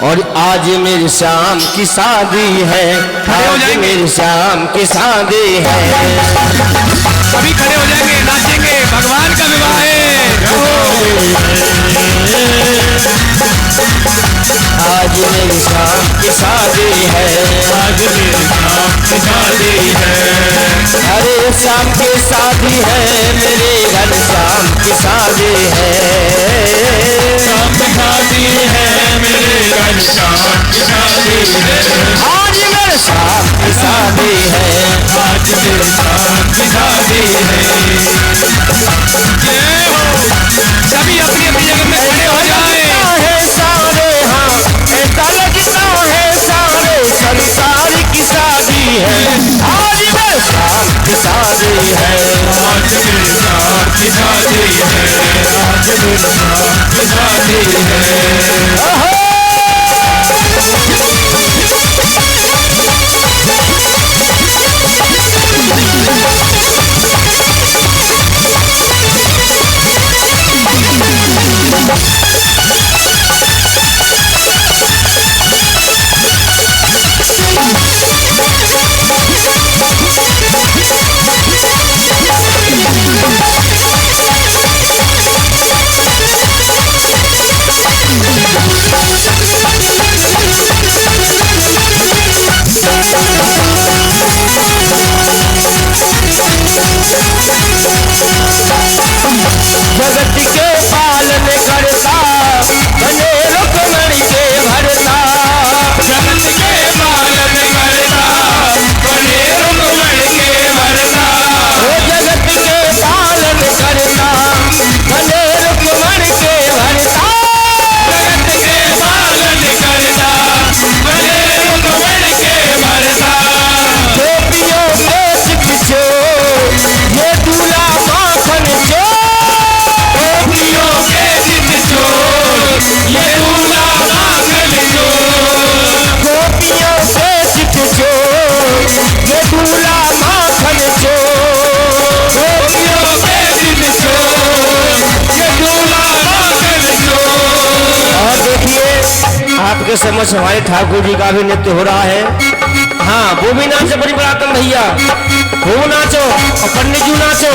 और आज मेरी शाम की शादी है, आज मेरी शाम की शादी है।
सभी खड़े हो जाएंगे, नाचेंगे, भगवान का विवाह है।
आज मेरी शाम की शादी है, आज मेरी शाम की शादी है। अरे शाम की शादी है, मेरे घर शाम की शादी है। शाम की शादी है, मेरे घर शाम की शादी है। आज मेरे शाम की शादी है, आज मेरे शाम की शादी है।
सभी अपनी अपनी जगह में खड़े हो जाए।
सारे हाँ ऐसा लगता है सारे संसार की शादी है। आज मेरे शाम की शादी है, आज मेरे शाम की शादी है, आज मेरे शाम की शादी है। जगत के पालन करता बने रुक्मणी के भरता। जगत के पालन करता बने रुक्मणी के भरता। वो जगत के पालन करता बने रुक्मणी के भरता। जगत के पालन करता बने रुक्मणी के भरता। गोपियों के सिख चोर ये दूल्हा माखन चोर। गोपियों के सिख चोर ये दूल्हा माखन चोर। गोपियों के सिख चोर ये दूल्हा माखन चोर। गोपियों के सिख चोर ये दूल्हा माखन चोर। और देखिए आपके समझ हमारे ठाकुर जी का भी नृत्य हो रहा है। हाँ वो भी नाचो बड़ी बरातम भैया, वो नाचो और पंडित जी नाचो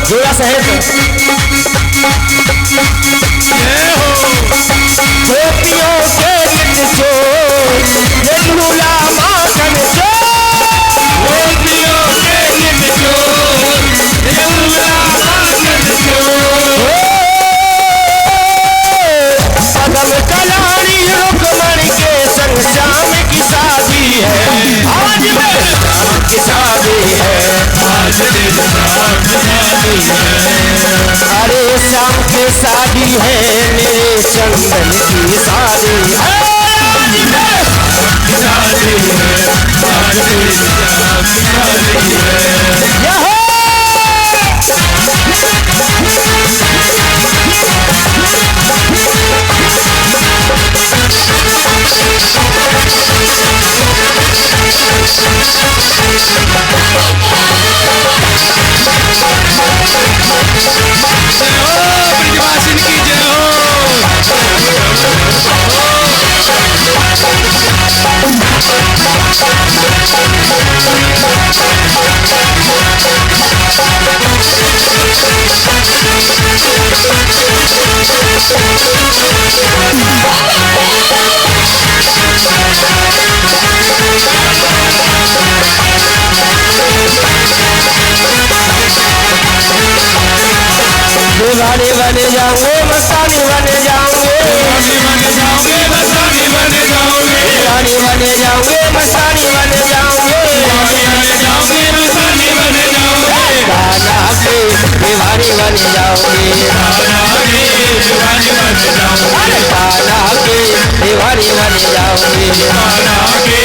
जोड़ा सहित। गोपियों के सिख चोर ये दूल्हा माखन चोर। गोपियों के सिख चोर ये दूल्हा माखन चोर। पदम कलानी रुक्मणी के संग श्याम की शादी है। आज मेरे श्याम की शादी है, आज मेरे श्याम की शादी है। अरे श्याम की शादी है, मेरे चंदन की शादी है। आज मेरे श्याम की शादी है, आज मेरे श्याम की शादी है।
ब्रजवासिनी की जय हो।
दीवाने बने जाऊंगे मस्तानी बने जाऊंगे।
बने जाओगे मस्तानी बने जाओगे।
रानी बने जाऊंगे मस्तानी बने जाऊंगे।
बने जाओगे मस्तानी बने जाओगे।
कान्हा के दीवानी बने जाओगे।
दीवानी बन जाओगे।
कान्हा के दीवानी बने जाओगे।
कान्हा के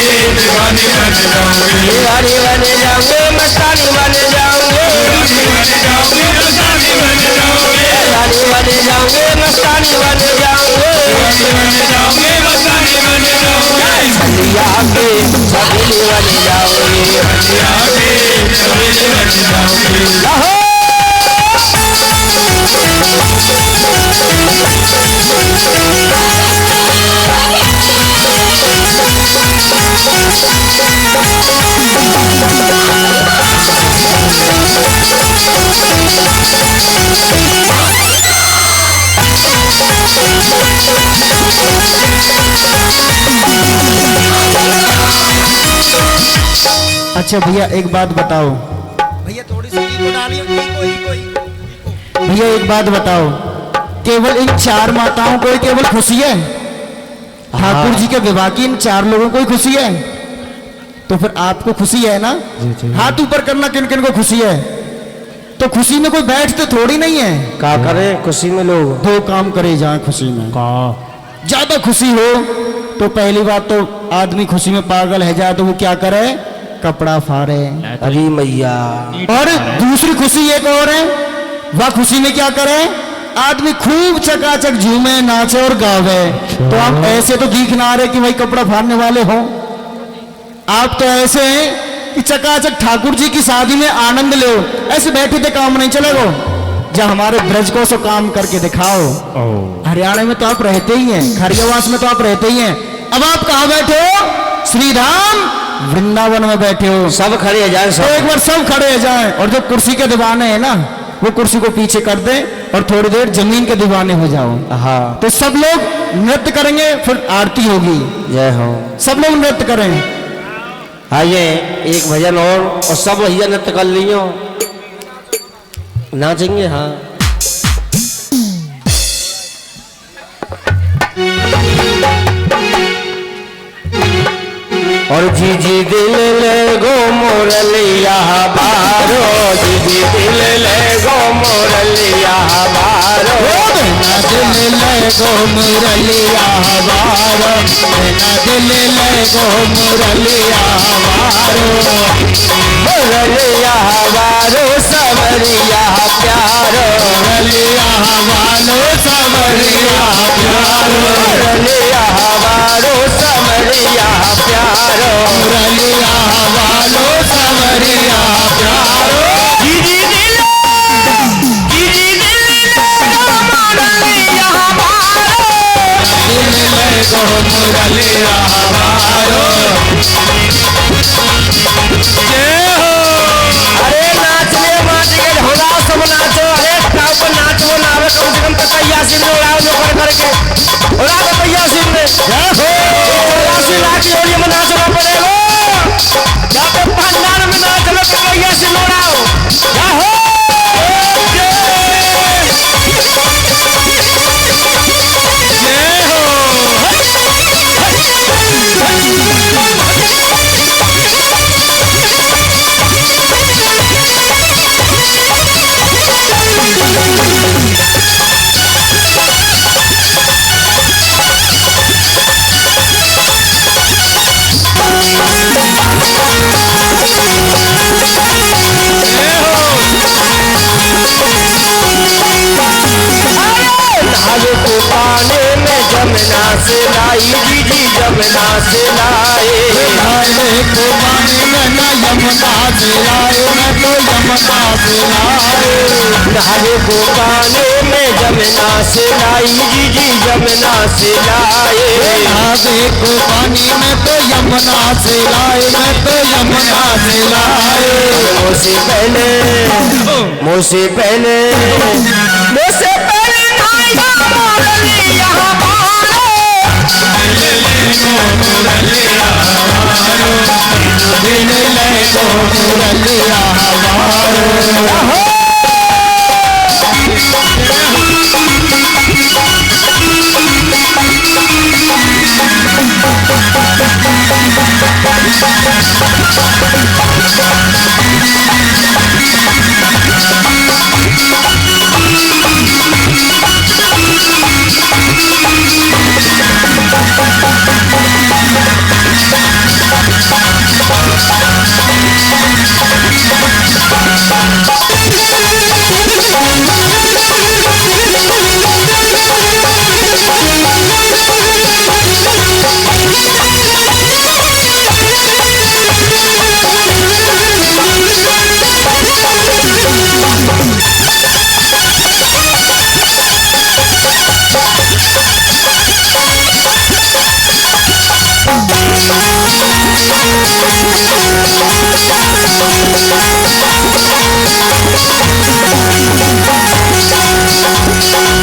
मस्तानी बन जाऊंगे,
दीवानी बन जाऊंगे, मस्तानी बन जाऊंगे,
मस्तानी बन जाऊंगे,
दीवानी बन जाऊंगे, मस्तानी बन जाऊंगे,
मस्तानी बन जाऊंगे,
बलिया के सहेली बन जाऊंगे,
बलिया के सहेली बन जाऊंगे।
लाहौर
अच्छा भैया एक बात बताओ, भैया थोड़ी सी इको डालिए, भैया एक बात बताओ, केवल इन चार माताओं को ही केवल खुशी है? ठाकुर जी के विवाह की इन चार लोगों को ही खुशी है? तो फिर आपको खुशी है ना? हाथ ऊपर करना, किन किन को खुशी है? तो खुशी में कोई बैठते थोड़ी नहीं है।
क्या करे खुशी में लोग?
दो काम करे जाए खुशी में। ज्यादा खुशी हो तो पहली बात तो आदमी खुशी में पागल है जाए तो वो क्या करे? कपड़ा फाड़े।
अरे मैया।
और दूसरी खुशी एक और है, वह खुशी में क्या करे? आदमी खूब चकाचक झूमे, नाचे और गावे। तो आप ऐसे तो दिख ना रहे कि भाई कपड़ा फाड़ने वाले हो, आप तो ऐसे हैं कि चकाचक ठाकुर जी की शादी में आनंद लो। ऐसे बैठे थे काम नहीं चलेगा, जब हमारे ब्रज को सो काम करके दिखाओ। हरियाणा में तो आप रहते ही हैं, खरियावास में तो आप रहते ही हैं। अब आप कहाँ बैठे हो? श्री राम वृंदावन में बैठे हो।
सब खड़े जाए,
तो एक बार सब खड़े जाएं और जो कुर्सी के दीवाने हैं ना, वो कुर्सी को पीछे कर दे और थोड़ी देर जमीन के दीवाने हो जाओ।
हाँ
तो सब लोग नृत्य करेंगे, फिर आरती होगी।
जय हो।
सब लोग नृत्य करें।
आइए एक भजन और सब भैया नृत्य कर लियो, नाचेंगे। हाँ और जी दिल ले गो मोरलिया बारो, जी दिल ले गो मोरलिया बारो,
दिल ले गो मुरलिया बारो, दिल ले गो मुरलिया बारो,
मोरलिया बारो सवरिया प्यारो,
मुरलिया वालो सवरिया प्यारो,
मोरलिया बारो सवरिया प्यारो,
मुरलिया वालो सवरिया प्यारो। दिल ले गो मुरलिया बारो।
अरे नाचने माच के होला सब नाचो। अरे गाँव पर नाचो ना आवे कम से कम तो कैया सिर में उड़ाओ जो कर करके उड़ा दो कैया सिर में। कैया सिर लाठी और ये में नाचना पड़ेगा। जब पे पंडाल में नाच लो तो कैया सिर उड़ाओ। क्या हो? नाले को पाने में जमुना से लाई, जी जमुना से लाए।
नाले को पानी में न यमुना से लाए, मैं तो यमुना से लाए।
नाले को पाने में जमुना से लाई, जी जमुना से लाए।
नाले को पानी में तो यमुना से लाए, मैं तो यमुना से लाए।
मुझसे पहले मुझसे पहले मुझसे पहले मोरलिया बारो,
दिल ले गो मुरलिया बारो।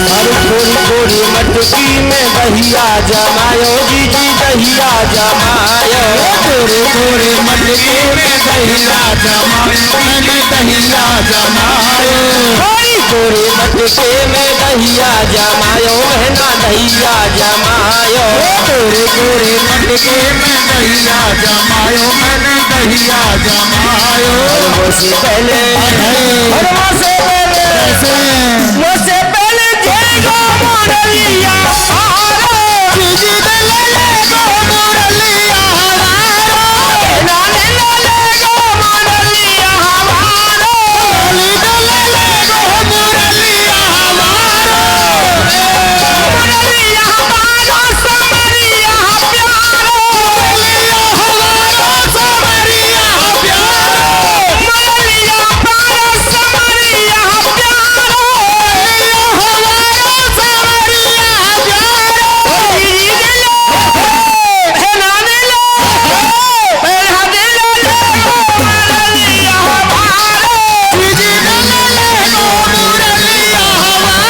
अरे थोड़ी थोड़ी मटकी में दहिया जमायो जी जी दहिया जमायो।
थोड़े थोड़े मटके में दहिया जमायो, मैंने दहिया जमायो।
थोड़ी थोड़ी मटके में दहिया जमायो महना दहिया जमायो।
थोड़े थोड़े मटके में दहिया जमायो, मैंने दहिया जमायो।
मुझसे पहले
मुझसे
मुझसे पहले जेगो मुरलिया
जी ले गो मुरलिया हमारो,
नाने ले गो मुरलिया हमारो।
ले गो मुरलिया हमारो।
मुरलिया हमारो समरिया प्यारो।
मुरलिया हमारो समरिया प्यारो।
मुरलिया हमारो समरिया प्यारो।
हमारो समरिया प्यारो।
हे नाने ले पहला दे ले गो मुरलिया हमारो।
जी ले गो मुरलिया हमारो।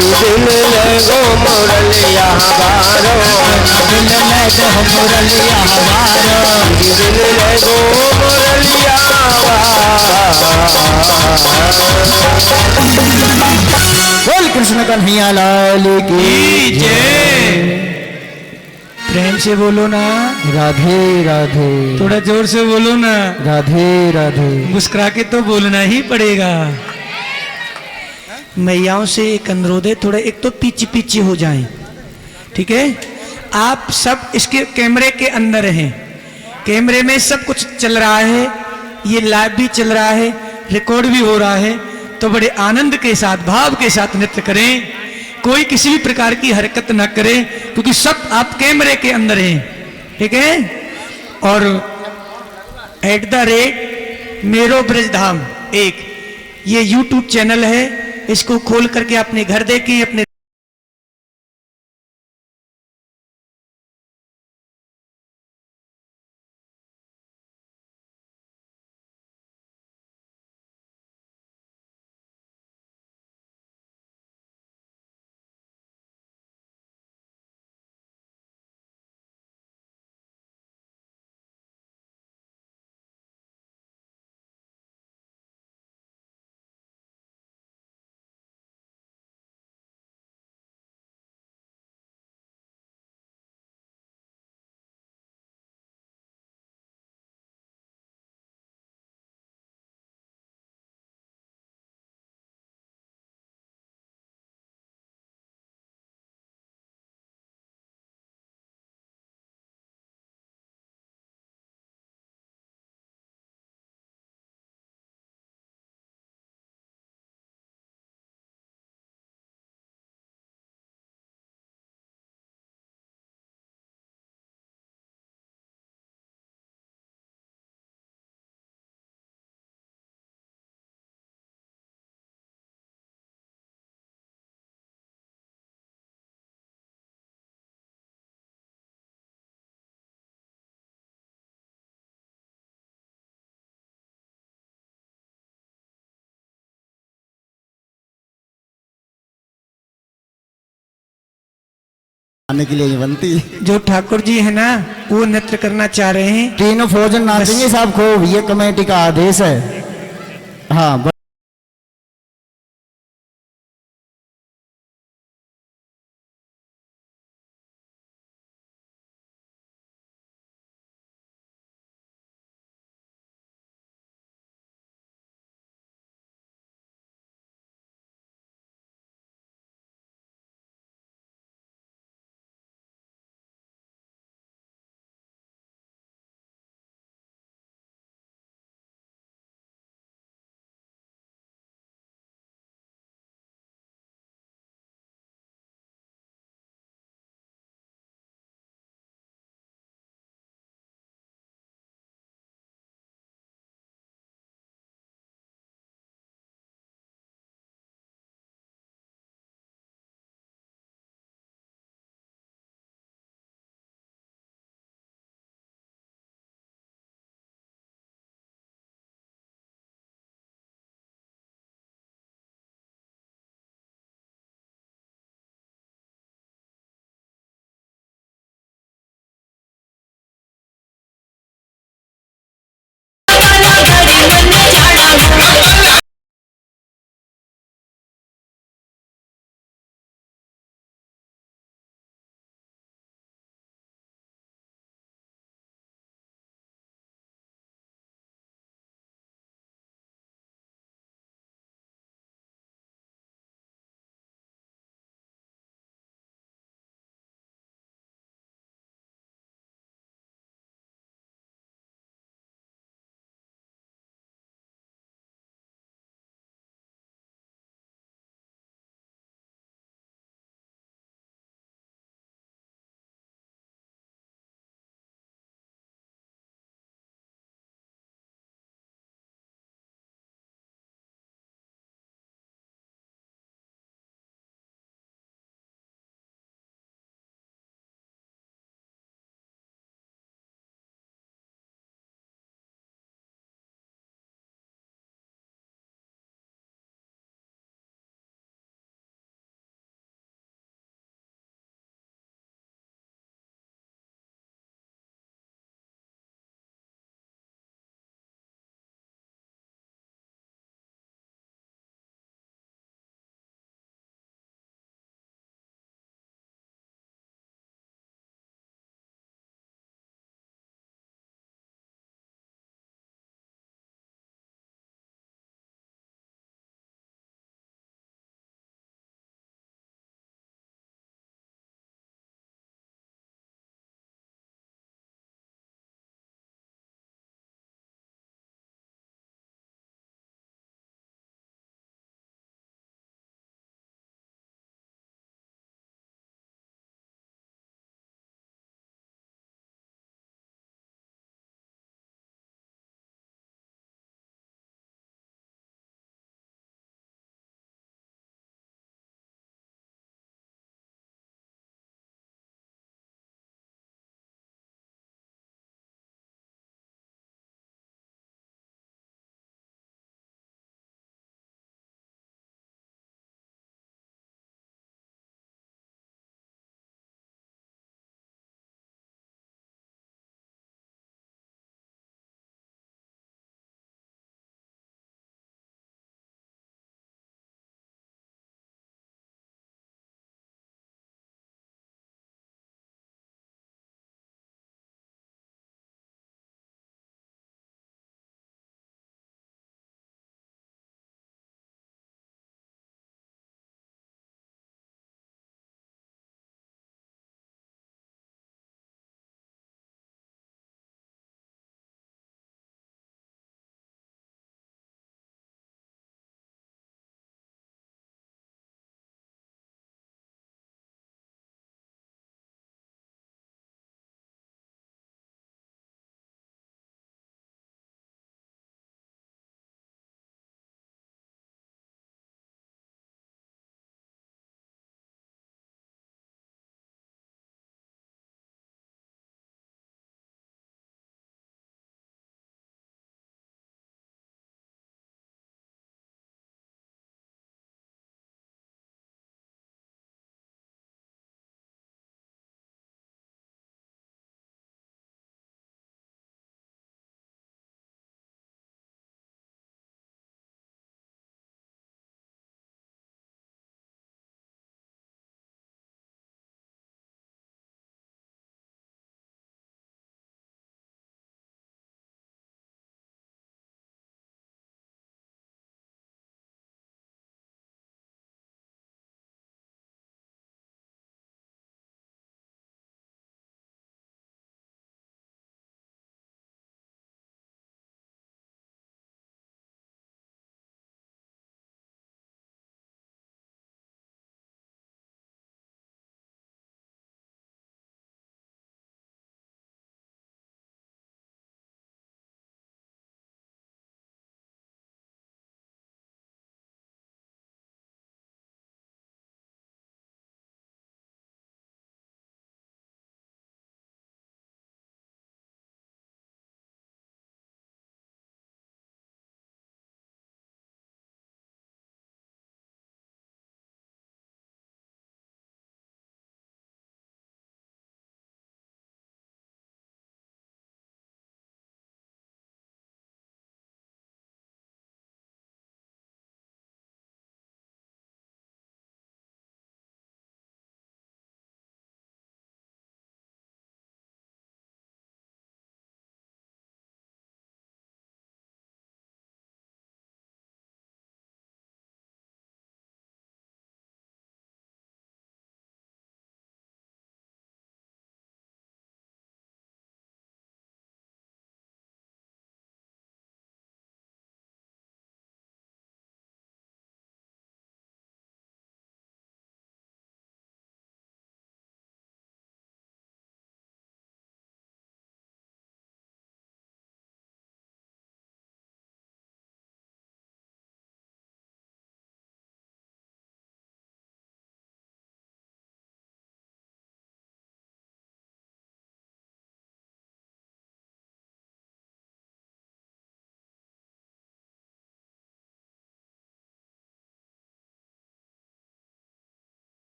दिल ले गो मुरलिया हमारो।
दिल ले गो मुरलिया हमारो।
दिल ले गो मुरलिया
बोल कृष्ण कन्हैया लाल की
जय। प्रेम से बोलो ना,
राधे राधे।
थोड़ा जोर से बोलो ना,
राधे राधे।
मुस्कुरा के तो बोलना ही पड़ेगा। मैयाओं से एक अनुरोध है, थोड़ा एक तो पीछे पीछे हो जाएं, ठीक है। आप सब इसके कैमरे के अंदर हैं, कैमरे में सब कुछ चल रहा है, ये लाइव भी चल रहा है, रिकॉर्ड भी हो रहा है। तो बड़े आनंद के साथ, भाव के साथ नृत्य करें, कोई किसी भी प्रकार की हरकत न करे, क्योंकि सब आप कैमरे के अंदर हैं, ठीक है। और @मेरो ब्रजधाम एक ये YouTube चैनल है, इसको खोल करके अपने घर देखें, अपने
आने के लिए बनती।
जो ठाकुर जी है ना, वो नृत्य करना चाह रहे हैं।
तीनों फौजन नाचेंगे साहब को, ये कमेटी का आदेश है। हाँ।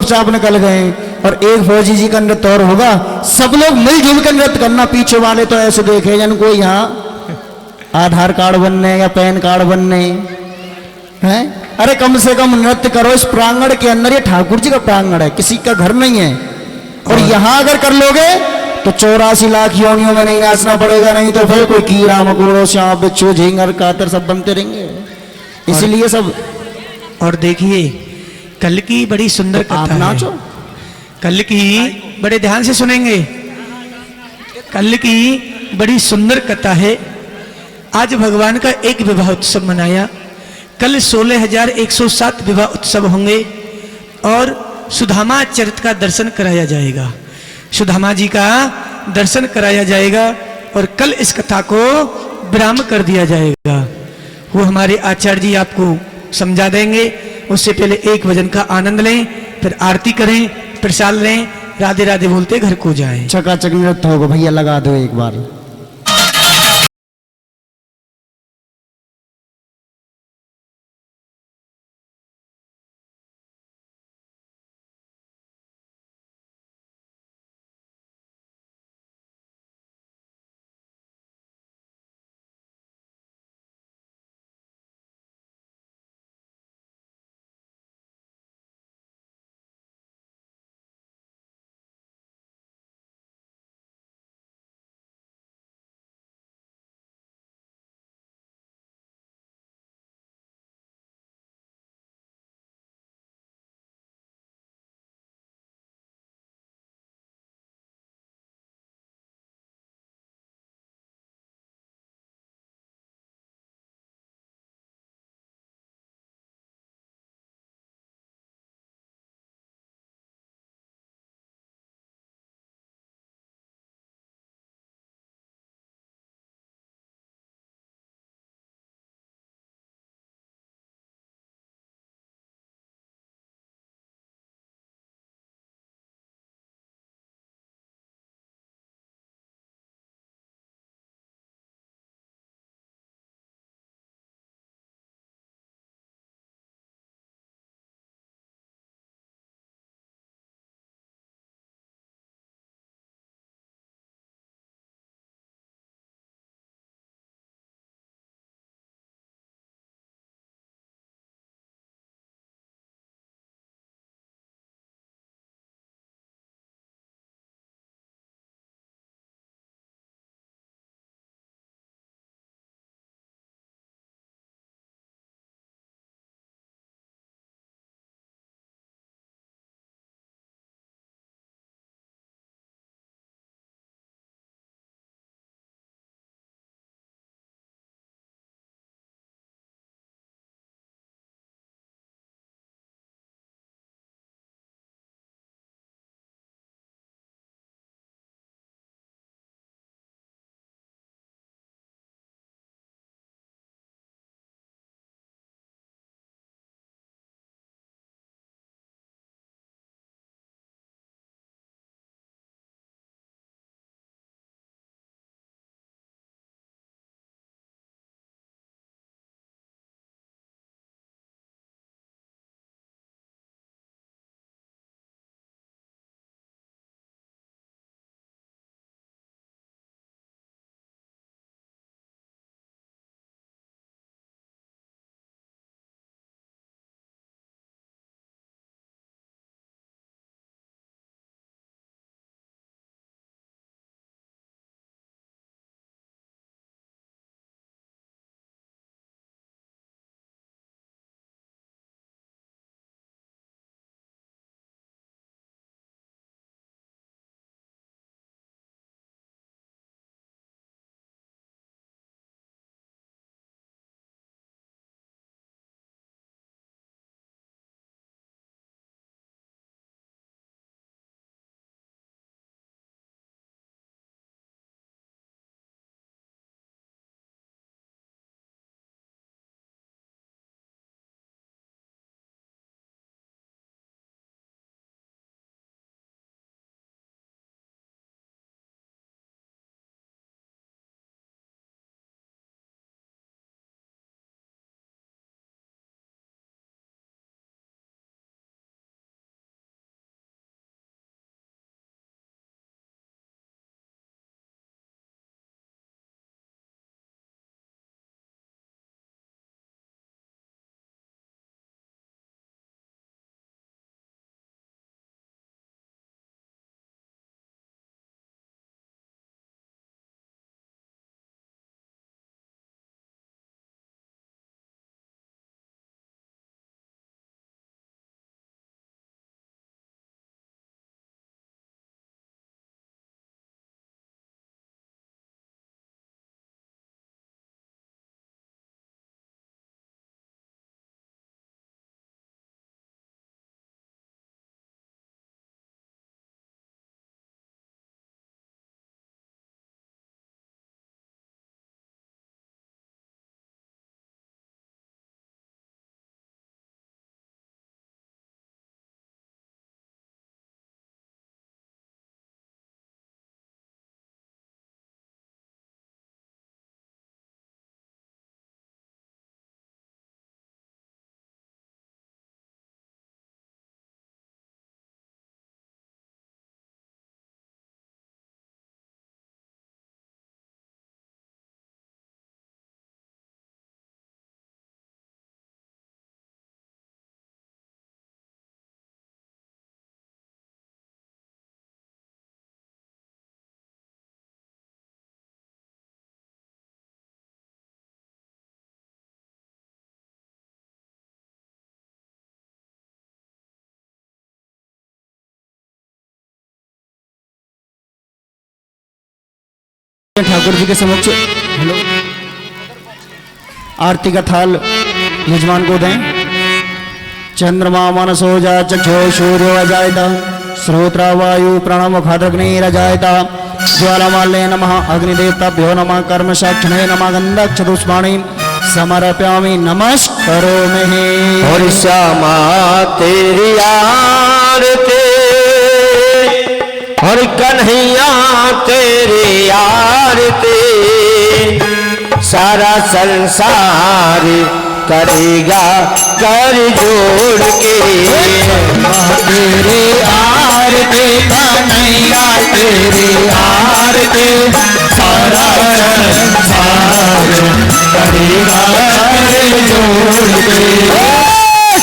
चुपचाप निकल गए। और एक फौजी जी का नृत्य और होगा, सब लोग मिलजुल कर नृत्य करना, पीछे वाले तो ऐसे देखे जन कोई यहाँ आधार कार्ड बनने या पैन कार्ड बनने हैं। अरे कम से कम नृत्य करो इस प्रांगण के अंदर, ये ठाकुर जी का प्रांगण है, किसी का घर नहीं है। और यहाँ अगर कर लोगे तो 84 लाख योनियों में नहीं नाचना पड़ेगा, नहीं तो फिर कोई कीड़ा मकोड़ो सांप बिच्छू झींगर कातर सब बनते रहेंगे। इसलिए सब
और देखिए कल की बड़ी सुंदर
आप
कथा है।
नाचो।
कल की बड़े ध्यान से सुनेंगे। कल की बड़ी सुंदर कथा है। आज भगवान का एक विवाह उत्सव मनाया। कल 16,107 विवाह उत्सव होंगे और सुदामा चरित का दर्शन कराया जाएगा। सुदामा जी का दर्शन कराया जाएगा और कल इस कथा को विराम कर दिया जाएगा। वो हमारे आचार्य जी आपको समझा देंगे। उससे पहले एक भजन का आनंद लें, फिर आरती करें, प्रसाद लें, राधे राधे बोलते घर को जाएं।
चकाचक नृत्य होगा भैया, लगा दो एक बार। ठाकुर जी के समक्ष हेलो आरती का थाल यजमान को दें। चंद्रमा मनसो जा चक्षो सूर्यो अजायत श्रोत्रा वायु प्रणव खड्गनिरजायत ज्वालामाल्ये नमः अग्निदेवताभ्यो नमः कर्म साक्षिणे नमः गंधक्षतुष्पाणि समर्पयामि नमस्करोमि।
और श्यामा तेरी आरती और कन्हैया तेरी आरती सारा संसार करेगा कर जोड़ के।
तेरी आरती कन्हैया तेरी आरती सारा संसार करेगा कर जोड़ के।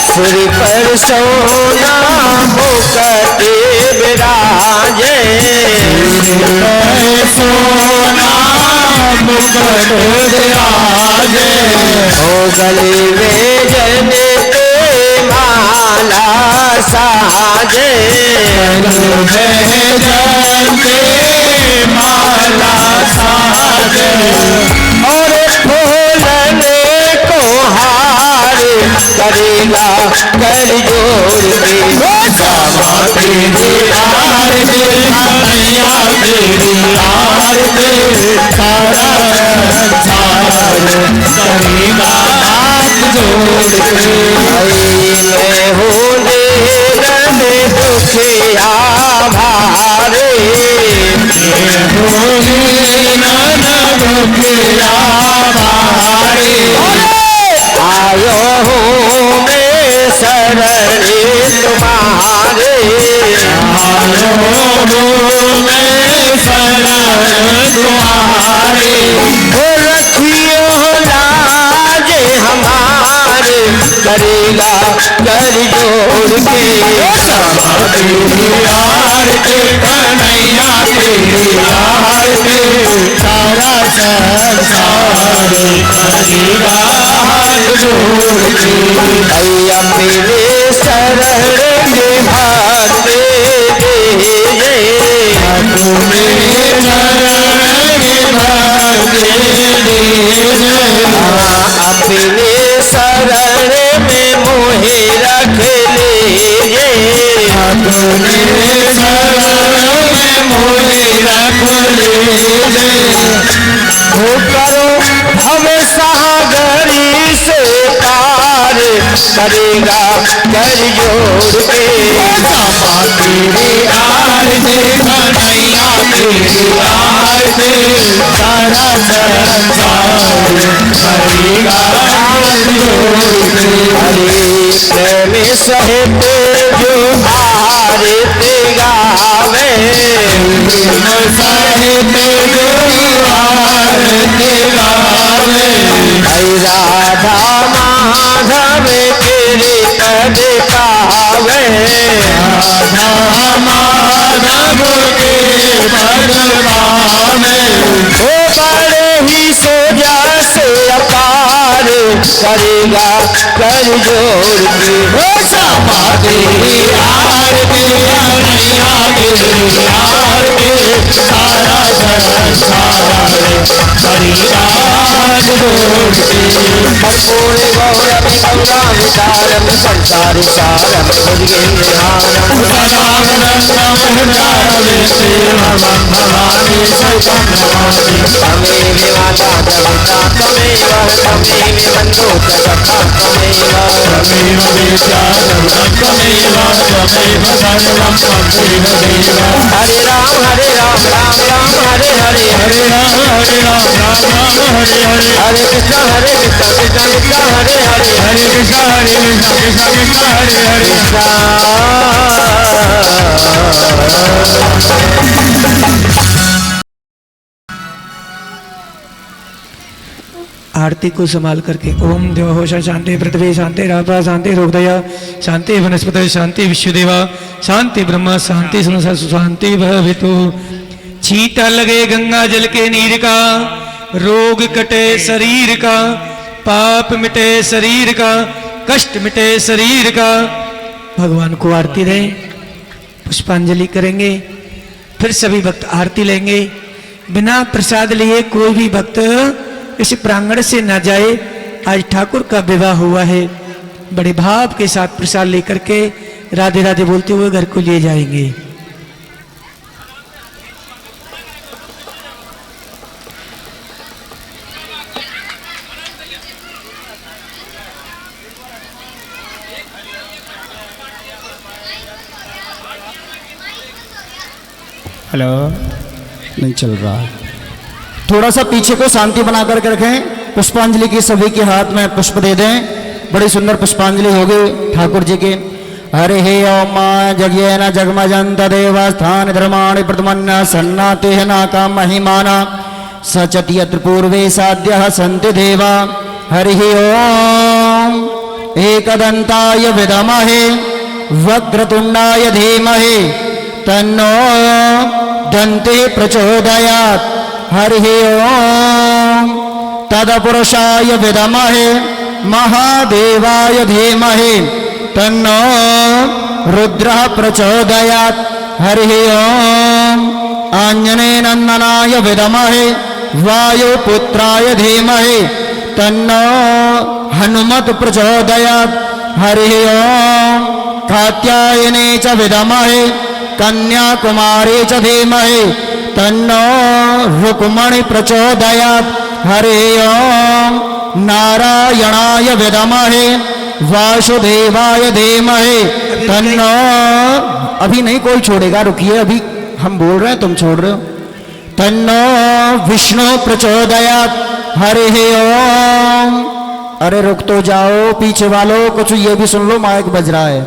सिर पर सोना मुकुट विराजे
सोना मुकुट विराजे
ओ गले में जने माला साजे
माला साजे
और फूलने को हार करेगा कर जोड़ के।
श्यामा तेरी आरती कन्हैया तेरी आरती सारा संसार करेगा हाथ जोड़ के।
मैं हूँ निरन दुखिया भारे आयो हूँ मैं शरण तुम्हारे ओ रखियो लाज हमारे करेगा कर जोड़ के।
श्यामा तेरी आरती कन्हैया तेरी आरती सारा संसार करेगा हाथ जोड़ के।
भैया मेरे शरण में भाते दीजिए अपने शरण में मोहे रख लीजिए। हो करो हमें सागरी से पार करेगा कर जोड़ के।
श्यामा तेरी आरती कन्हैया तेरी आरती सारा संसार करेगा हाथ जोड़ के।
हरे प्रेम सहित जो आरती गावे
साहित्य जो आरती गावे
राधा माधव तेरे पद पावे
राधा माधव के पद पावे
ओ बड़े ही सोजा से अपार करेगा कर जोड़ के।
श्यामा तेरी आरती कन्हैया तेरी आरती सारा संसार करेगा हाथ जोड़ के।
कर्पूरे गौरम गौरा विचारम संसार सारम भुजगेन्द्रहारम तमेव माता पिता तमेव तमेव बन्धु सखा हरे राम राम राम हरे हरे
हरे राम राम राम हरे हरे
हरे कृष्णा कृष्णा कृष्णा हरे हरे
हरे कृष्णा कृष्णा कृष्णा हरे हरे
आरती को संभाल करके ओम देवहोश शांति पृथ्वी शांति रापा शांति रोगदय शांति वनस्पति शांति विश्वदेवा शांति ब्रह्मा शांति संसार शांति भवितु। छींटा लगे गंगा जल के नीर का रोग कटे शरीर का पाप मिटे शरीर का कष्ट मिटे शरीर का। भगवान को आरती दें, पुष्पांजलि करेंगे, फिर सभी भक्त आरती लेंगे। बिना प्रसाद लिए कोई भी भक्त इस प्रांगण से न जाए। आज ठाकुर का विवाह हुआ है, बड़े भाव के साथ प्रसाद लेकर के राधे राधे बोलते हुए घर को लिए जाएंगे।
हेलो, नहीं चल रहा। थोड़ा सा पीछे को शांति बना करके रखें। पुष्पांजलि की सभी के हाथ में पुष्प दे दें। बड़ी सुंदर पुष्पांजलि होगी ठाकुर जी की। हरे हे ओम जज्ञेन जगमजंत देवस्थान धर्माणि प्रथमन्न सन्नाते नाका महिमाना सचति यत्र पूर्वे साध्यः सन्ति देवा। हरि ओम एकदन्ताय विद्महे वक्रतुंडाय धीमहि तन्नो दन्ते प्रचोदयात्। हरि ओम तदपुरुषाय विद्महे महादेवाय धीमहि तन्नो रुद्रः प्रचोदयात्। हरि ओम आञ्जनेयनन्दनाय विद्महे वायुपुत्राय धीमहि तन्नो हनुमत् प्रचोदयात्। हरि ओम कात्यायने च विद्महे कन्याकुमारी च धीमहि तन्नो रुक्मणि प्रचोदयात्। हरि ओम नारायणाय विद्महे वासुदेवाय धीमहि तन्नो, अभी नहीं कोई छोड़ेगा, रुकिए, अभी हम बोल रहे हैं तुम छोड़ रहे हो। तन्नो विष्णु प्रचोदयात्। हरि ओम, अरे रुक तो जाओ पीछे वालों, कुछ ये भी सुन लो, माइक बज रहा है।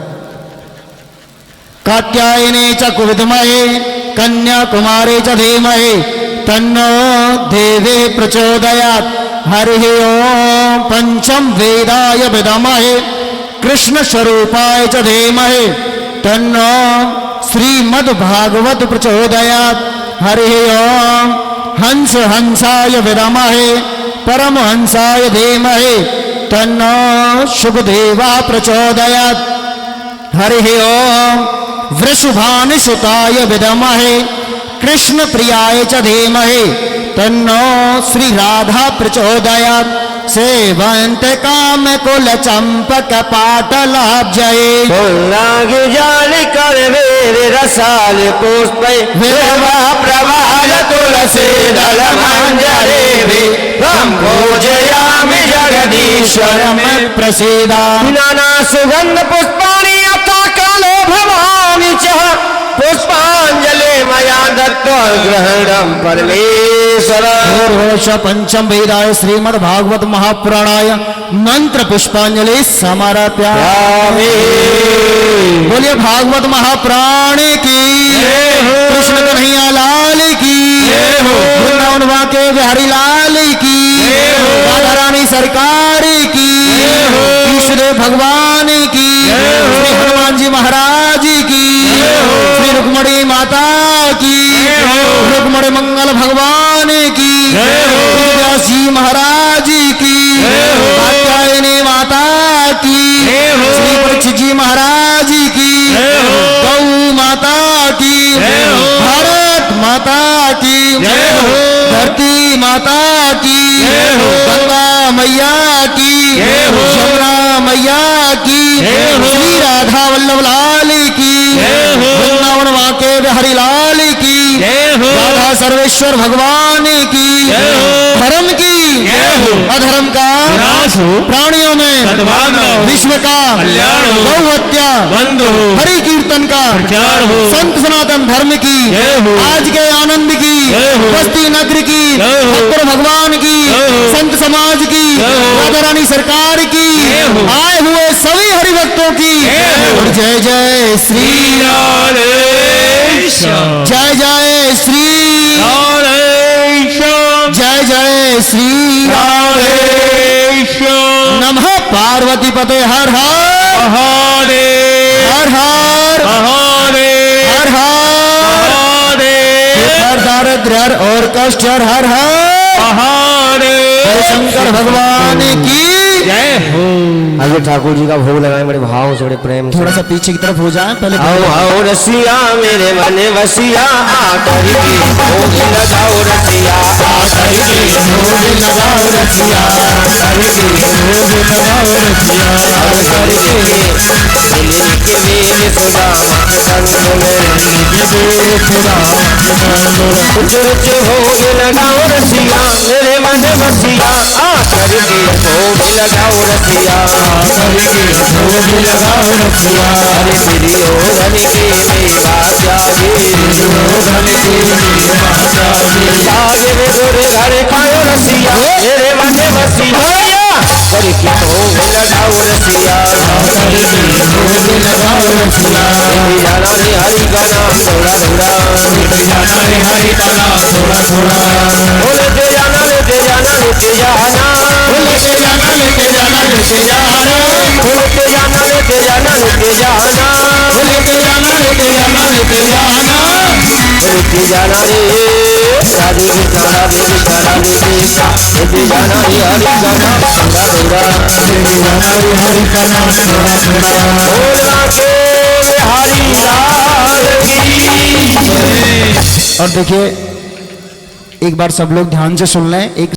कात्यायने च विद्महे कन्याकुमारी च धीमहि तन्नो देवी प्रचोदयात्। हरि ओम पंचम वेदाय विद्महे कृष्ण स्वरूपाय च धीमहि तन्नो श्रीमद्भागवत प्रचोदयात्। हरि ओम हंस हंसाय विद्महे परमहंसाय धीमहि तन्नो शुकदेवा प्रचोदयात्। हरि ओम वृषभानुसुताय विद्महे कृष्ण प्रियाय च धीमहि तन्नो श्री राधा प्रचोदयात्। सेवन्त काम कुल चंपक पाटलाब्जये
फुल्लांग जाल कर वीर रसाल पुष्प विवा प्रवाल तुलसी दल मंजरे भोजयामि जगदीश्वर में
प्रसीदा।
नाना सुगंध पुष्पाणि अथा कालो भवानि च पुष्पांजलि मया दत्त्वा ग्रहणं परमेश्वर।
घोष पंचम वेदाय श्रीमद् भागवत महापुराणाय मंत्र पुष्पांजलि समर्पयामि। बोलिए भागवत महापुराण की, कृष्ण कन्हैया लाल की, वृंदावन बांके बिहारी लाल की, राधा रानी सरकार की, ईश्वर भगवान की, श्री हनुमान जी महाराज की, श्री रुक्मणी माता की, रुक्मणी मंगल भगवान की, व्यास जी महाराज की, कात्यायनी माता की, श्री परीक्षित जी महाराज की, गौ माता की, भारत माता की, धरती माता की, गंगा मैया की, यमुना मैया की, श्री राधा वल्लभ लाल की, वृंदावन बांके बिहारी लाल की, राधा सर्वेश्वर भगवान की, धर्म की अधर्म का प्राणियों में विश्व का गौ हत्या हरि कीर्तन का संत सनातन धर्म की आज के आनंद की बस्ती नगरी की ठाकुर भगवान की संत समाज की राधा रानी सरकार की आए हुए सभी हरिभक्तों की और जय जय श्री जय जय श्री जय जय श्री नमः पार्वती पते हर हर हर हर हर हर दारिद्र्य हर और कष्ट हर हर हर शंकर भगवान की जय हो।
आगे ठाकुर जी का भोग लगाए बड़े भाव से बड़े प्रेम से।
थोड़ा सा पीछे की तरफ हो जाए पहले।
आओ आओ रसिया मेरे मन वसिया आकर के भोग लगाओ रसिया। रसिया करके भोग लगाओ रसिया करके मिलने के वेल सुदामा के संग में के वेल सुदामा के संग में रुच रुच भोग लगाओ रसिया मेरे मन बसिया करके भोग लगाओ रसिया करके भोग लगाओ रसिया अरे दुर्योधन के मेवा त्यागे दुर्योधन के मेवा त्यागे सागे वे गोरे घर खाओ रसिया मेरे मन बसिया करके भोग लगाओ रसिया करके भोग लगाओ रसिया जाना रे हरि का नाम थोड़ा थोड़ा जाना रे हरि का नाम थोड़ा थोड़ा लेते जाना लेते जाना लेते जाना लेते जाना लेते जाना लेते जाना लेते जाना लेते जाना लेते जाना लेते जाना लेते जाना लेते जाना लेते जाना रे राधे कृष्णा राधे कृष्णा राधे कृष्णा लेते जाना रे हरि का नाम थोड़ा थोड़ा लेते जाना रे हरि का नाम थोड़ा थोड़ा बोलना के हरि लाल की।
और देखिए एक बार सब लोग ध्यान से सुन लें। एक